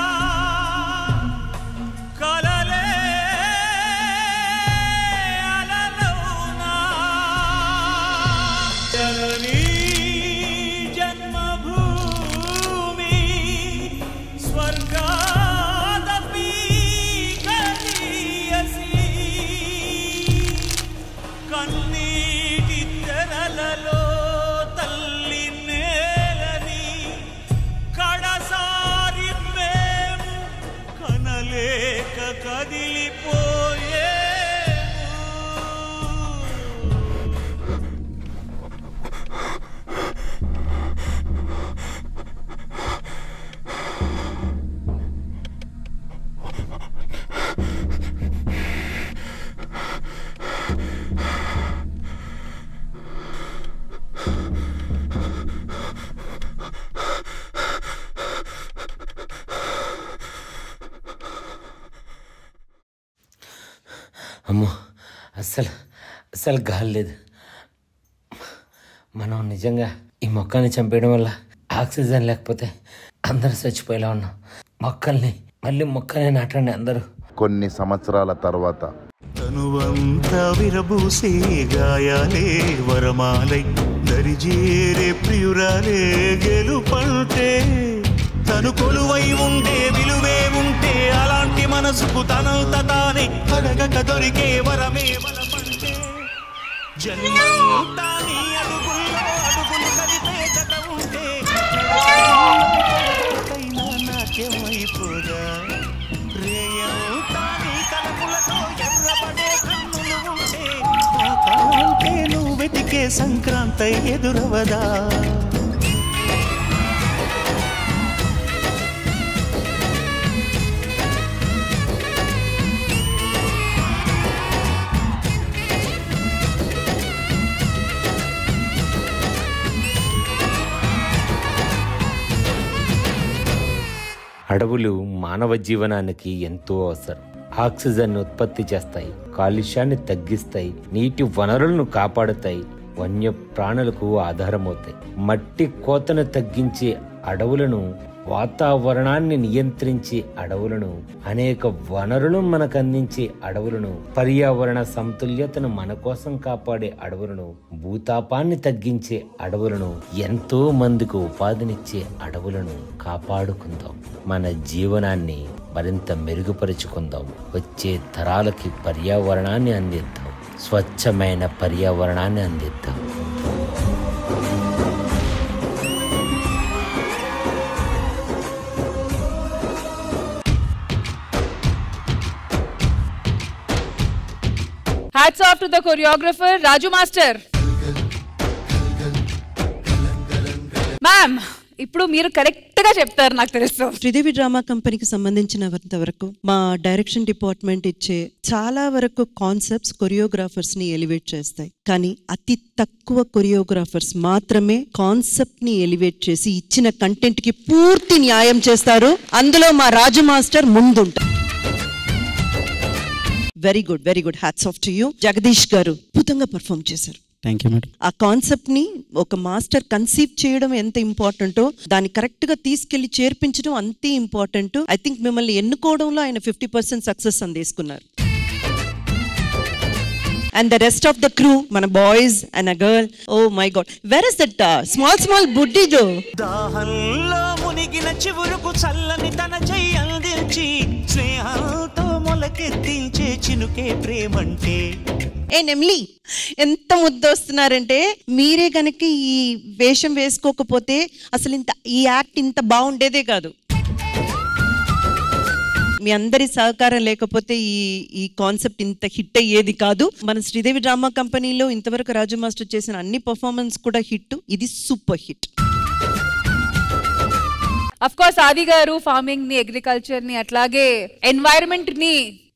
స్వర్గాదపి కనీయసి కన్నీటి తెరలలో తల్లి నేలని కడసారి మేము కనలేక కదిలిపోయే అమ్మో అస్సలు గాలి లేదు. మనం నిజంగా ఈ మొక్కల్ని చంపేయడం వల్ల ఆక్సిజన్ లేకపోతే అందరూ చచ్చిపోయేలా ఉన్నాం. మొక్కల్ని నాటండి అందరూ. కొన్ని సంవత్సరాల తర్వాత తనువంతా విరబూసే గాయాలే వరమాలై దరిజేరే ప్రియురాలే గెలుపంటే తను కొలువై ఉండే విలువే ఉంటే అలాంటి మనసుకు తనంత తానే అడగక దొరికే వరమే వరమంటే జన్మంతా నీ అడుగుల్లో అడుగులు కలిపే జత ఉంటే నాట్యమైపోదా రేయంతా నీ తలపులతో ఎర్రబడే కన్నులు ఉంటే ఆ కాంతే నువ్వు వెతికే సంక్రాంతి ఎదురవదా. అడవులు మానవ జీవనానికి ఎంతో అవసరం. ఆక్సిజన్ ఉత్పత్తి చేస్తాయి, కాలుష్యాన్ని తగ్గిస్తాయి, నీటి వనరులను కాపాడుతాయి, వన్య ప్రాణులకు ఆధారమవుతాయి. మట్టి కోతను తగ్గించే అడవులను, వాతావరణాన్ని నియంత్రించే అడవులను, అనేక వనరులను మనకు అందించే అడవులను, పర్యావరణ సమతుల్యతను మన కోసం కాపాడే అడవులను, భూతాపాన్ని తగ్గించే అడవులను, ఎంతో మందికి ఉపాధినిచ్చే అడవులను కాపాడుకుందాం. మన జీవనాన్ని మరింత మెరుగుపరుచుకుందాం. వచ్చే తరాలకి పర్యావరణాన్ని అందిద్దాం. స్వచ్ఛమైన పర్యావరణాన్ని అందిద్దాం. Hats off to the choreographer, Raju Master. Ma'am, ఇప్పుడు మీరు కరెక్ట్ గా చెప్తారు నాకు తెలుసు. శ్రీదేవి డ్రామా కంపెనీకి సంబంధించినంత వరకు మా డైరెక్షన్ డిపార్ట్మెంట్ ఇచ్చే చాలా వరకు కాన్సెప్ట్స్ కొరియోగ్రాఫర్స్ ని ఎలివేట్ చేస్తాయి. కానీ అతి తక్కువ కొరియోగ్రాఫర్స్ మాత్రమే కాన్సెప్ట్ ని ఎలివేట్ చేసి ఇచ్చిన కంటెంట్ కి పూర్తి న్యాయం చేస్తారు. అందులో మా రాజు మాస్టర్ ముందుంటారు. Very good hats off to you. Jagadish garu అద్భుతంగా పర్ఫామ్ చేశారు. Thank you madam. ఆ కాన్సెప్ట్ ని ఒక మాస్టర్ కన్సీవ్ చేయడం ఎంత ఇంపార్టెంటో దాన్ని కరెక్ట్ గా తీసుకెళ్లి చేర్పించడం అంతే ఇంపార్టెంట్. ఐ థింక్ మిమ్మల్ని ఎన్నుకోవడంలో ఆయన 50% success అందేసుకున్నారు. And the rest of the crew, mana boys and a girl, oh my god, where is that small buddy though? దాహంలో మునిగిన చివురుకు చల్లని తన చెయ్యి అందించి స్నేహంతో మొలకెత్తించే చినుకే ప్రేమంటే. ఏ నెమ్లీ, ఎంత ముద్దొస్తున్నారంటే మీరే కనుక ఈ వేషం వేసుకోకపోతే అసలు ఈ యాక్ట్ ఇంత బాగుండేదే కాదు. మీ అందరి సహకారం లేకపోతే ఈ కాన్సెప్ట్ ఇంత హిట్ అయ్యేది కాదు. మన శ్రీదేవి డ్రామా కంపెనీలో ఇంతవరకు రాజు మాస్టర్ చేసిన అన్ని పర్ఫార్మెన్స్ కూడా హిట్. ఇది సూపర్ హిట్. అఫ్ కోర్స్ ఆది గారు ఫార్మింగ్ ని, అగ్రికల్చర్ ని, అట్లాగే ఎన్వైరన్మెంట్ ని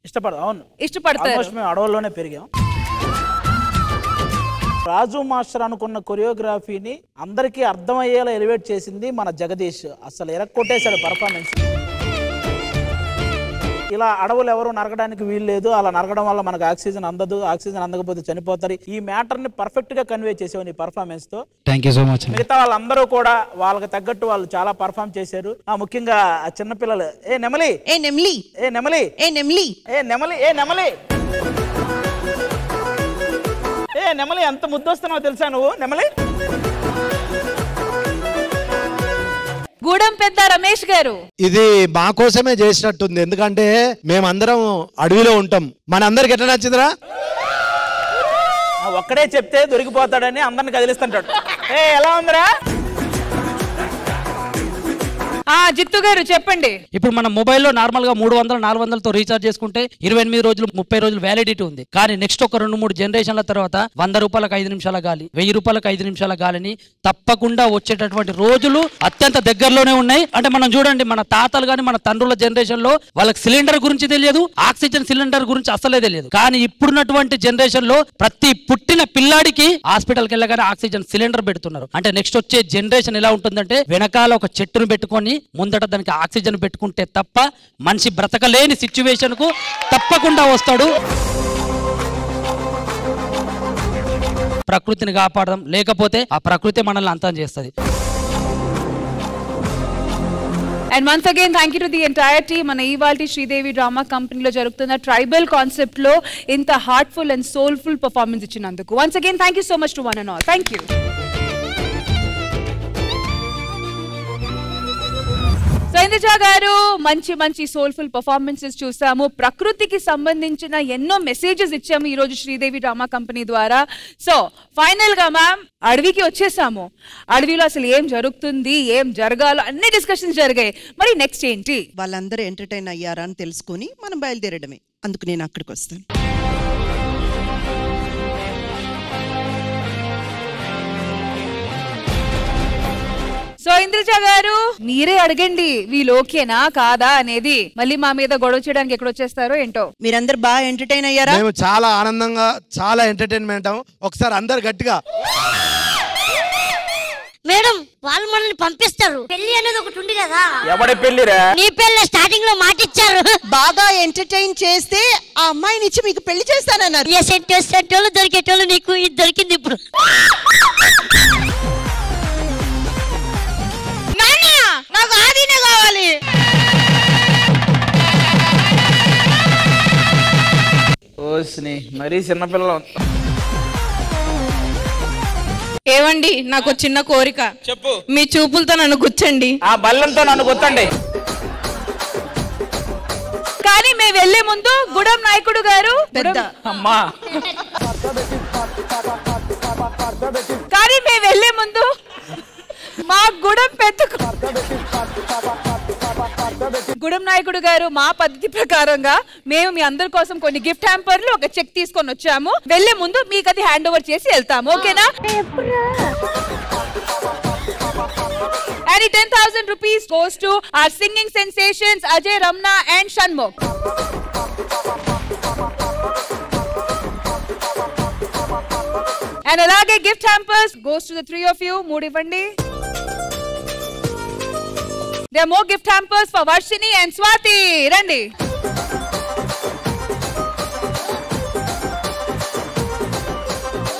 ఇష్టపడతారు. మేము అడవుల్లోనే పెరిగాం. రాజు మాస్టర్ అనుకున్న కొరియోగ్రఫీని అందరికీ అర్థమయ్యేలా ఎలివేట్ చేసింది మన జగదీష్. అసలు ఎరక్కొట్టేశాడు పర్ఫార్మెన్స్. ఇలా అడవులు ఎవరు నరకడానికి వీలు లేదు, అలా నరకడం వల్ల మనకు ఆక్సిజన్ అందదు, ఆక్సిజన్ అందకపోతే చనిపోతారు. ఈ మ్యాటర్ ని పర్ఫెక్ట్ గా కన్వే చేసావు నీ పర్ఫార్మెన్స్ తో. Thank you so much. మిగతా వాళ్ళందరూ కూడా వాళ్ళకి తగ్గట్టు వాళ్ళు చాలా పర్ఫార్మ్ చేశారు. ముఖ్యంగా చిన్నపిల్లలు ఏ నెమలి ఎంత ముద్దొస్తున్నావు తెలుసా నువ్వు నెమలి? గూడెం పెద్ద రమేష్ గారు, ఇది మా కోసమే చేసినట్టుంది, ఎందుకంటే మేమందరం అడవిలో ఉంటాం. మనందరికి ఎట్లా నచ్చిందిరా? ఒక్కడే చెప్తే దొరికిపోతాడని అందరిని కదిలిస్తుంటాడు. ఎలా ఉందిరా? జిత్తు గారు చెప్పండి. ఇప్పుడు మన మొబైల్లో నార్మల్ గా 300, 400తో రీఛార్జ్ చేసుకుంటే 28 రోజులు 30 రోజులు వ్యాలిడిటీ ఉంది. కానీ నెక్స్ట్ ఒక 2-3 జనరేషన్ల తర్వాత 100 రూపాయలకు 5 నిమిషాల గాలి, 1000 రూపాయలకు 5 నిమిషాల గాలిని తప్పకుండా వచ్చేటటువంటి రోజులు అత్యంత దగ్గరలోనే ఉన్నాయి. అంటే మనం చూడండి, మన తాతలు గాని మన తండ్రుల జనరేషన్ లో వాళ్ళకి సిలిండర్ గురించి తెలియదు, ఆక్సిజన్ సిలిండర్ గురించి అసలే తెలియదు. కానీ ఇప్పుడున్నటువంటి జనరేషన్ లో ప్రతి పుట్టిన పిల్లాడికి హాస్పిటల్కి వెళ్ళగానే ఆక్సిజన్ సిలిండర్ పెడుతున్నారు. అంటే నెక్స్ట్ వచ్చే జనరేషన్ ఎలా ఉంటుందంటే వెనకాల ఒక చెట్టును పెట్టుకొని ముందట దానికి ఆక్సిజన్ పెట్టుకుంటే తప్ప మనిషి బ్రతకలేని సిచ్యువేషన్ కు తప్పకుండా వస్తాడు. ప్రకృతిని కాపాడడం, లేకపోతే ఆ ప్రకృతి మనల్ని అంతం చేస్తుంది. And once again thank you to the entire team. మన ఇవాల్టి శ్రీదేవి డ్రామా కంపెనీలో జరుగుతున్న ట్రైబల్ కాన్సెప్ట్ లో ఇంత హార్ట్ఫుల్ అండ్ సోల్ఫుల్ పర్ఫార్మెన్స్ ఇచ్చినందుకు once again thank you so much to one and all. Thank you. Indraja గారు, మంచి మంచి సోల్ఫుల్ పర్ఫార్మెన్సెస్ చూసాము. ప్రకృతికి సంబంధించిన ఎన్నో మెసేజెస్ ఇచ్చాము ఈ రోజు శ్రీదేవి డ్రామా కంపెనీ ద్వారా. సో ఫైనల్ గా మ్యామ్ అడవికి వచ్చేసాము. అడవిలో అసలు ఏం జరుగుతుంది, ఏం జరగాలో అన్ని డిస్కషన్స్ జరిగాయి. మరి నెక్స్ట్ ఏంటి? వాళ్ళందరూ ఎంటర్టైన్ అయ్యారా అని తెలుసుకొని మనం బయలుదేరడమే. అందుకు నేను అక్కడికి వస్తాను. సో ఇంద్రజ గారు, మీరే అడగండి వీళ్ళు ఓకేనా కాదా అనేది. మళ్ళీ మా మీద గొడవ చేయడానికి ఎక్కడ వచ్చేస్తారో ఏంటో. మీరందరు బాగా ఎంటర్టైన్ అయ్యారా? మేము చాలా ఆనందంగా, చాలా ఎంటర్టైన్మెంట్. ఒకసారి అందరు గట్టిగా. మేడం, వాళ్ళు మనల్ని పంపిస్తారు. పెళ్లి అనేది ఒకటి ఉంది కదా. ఎవడి పెళ్లిరా? నీ పెళ్లి స్టార్టింగ్ లో మాట ఇచ్చారు. బాగా ఎంటర్టైన్ చేస్తే ఆ అమ్మాయిని ఇచ్చి మీకు పెళ్లి చేస్తానన్నారు. సెట్టోళ్ళు దొరికేటోళ్ళు నీకు ఇది దొరికింది ఇప్పుడు. నాకు ఆదినే కావాలి. ఓస్ని మరీ చిన్నపిల్లలు. ఏవండి, నాకు చిన్న కోరిక. చెప్పు. మీ చూపులతో నన్ను గుచ్చండి. ఆ బల్లంతో నన్ను గుచ్చండి. కానీ మేము వెళ్లే ముందు గుడం నాయకుడు గారు అమ్మా, కానీ మేము వెళ్లే ముందు మా గుడం నాయకుడు గారు మా పద్ధతి ప్రకారంగా మేము మీ అందరి కోసం కొన్ని గిఫ్ట్ హ్యాంపర్లు, ఒక చెక్ తీసుకొని వచ్చాము. వెళ్లే ముందు మీకు అది హ్యాండ్ ఓవర్ చేసి వెళ్తాము. ఓకేనా? And 10,000 rupees goes to our singing sensations Ajay, Ramna and Shanmugh. And alage gift hampers goes to the three of you. Mood ivandi. There are more gift hampers for Varshini and Swati. Randi.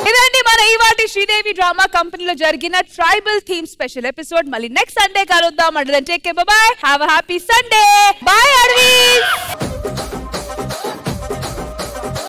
ఇదండి మన ఇవాటి Sridevi drama కంపెనీలో జరిగిన tribal theme special episode. మళ్ళీ next Sunday కలుద్దాం. అంటే take care, by by, have a happy Sunday. By అడవి.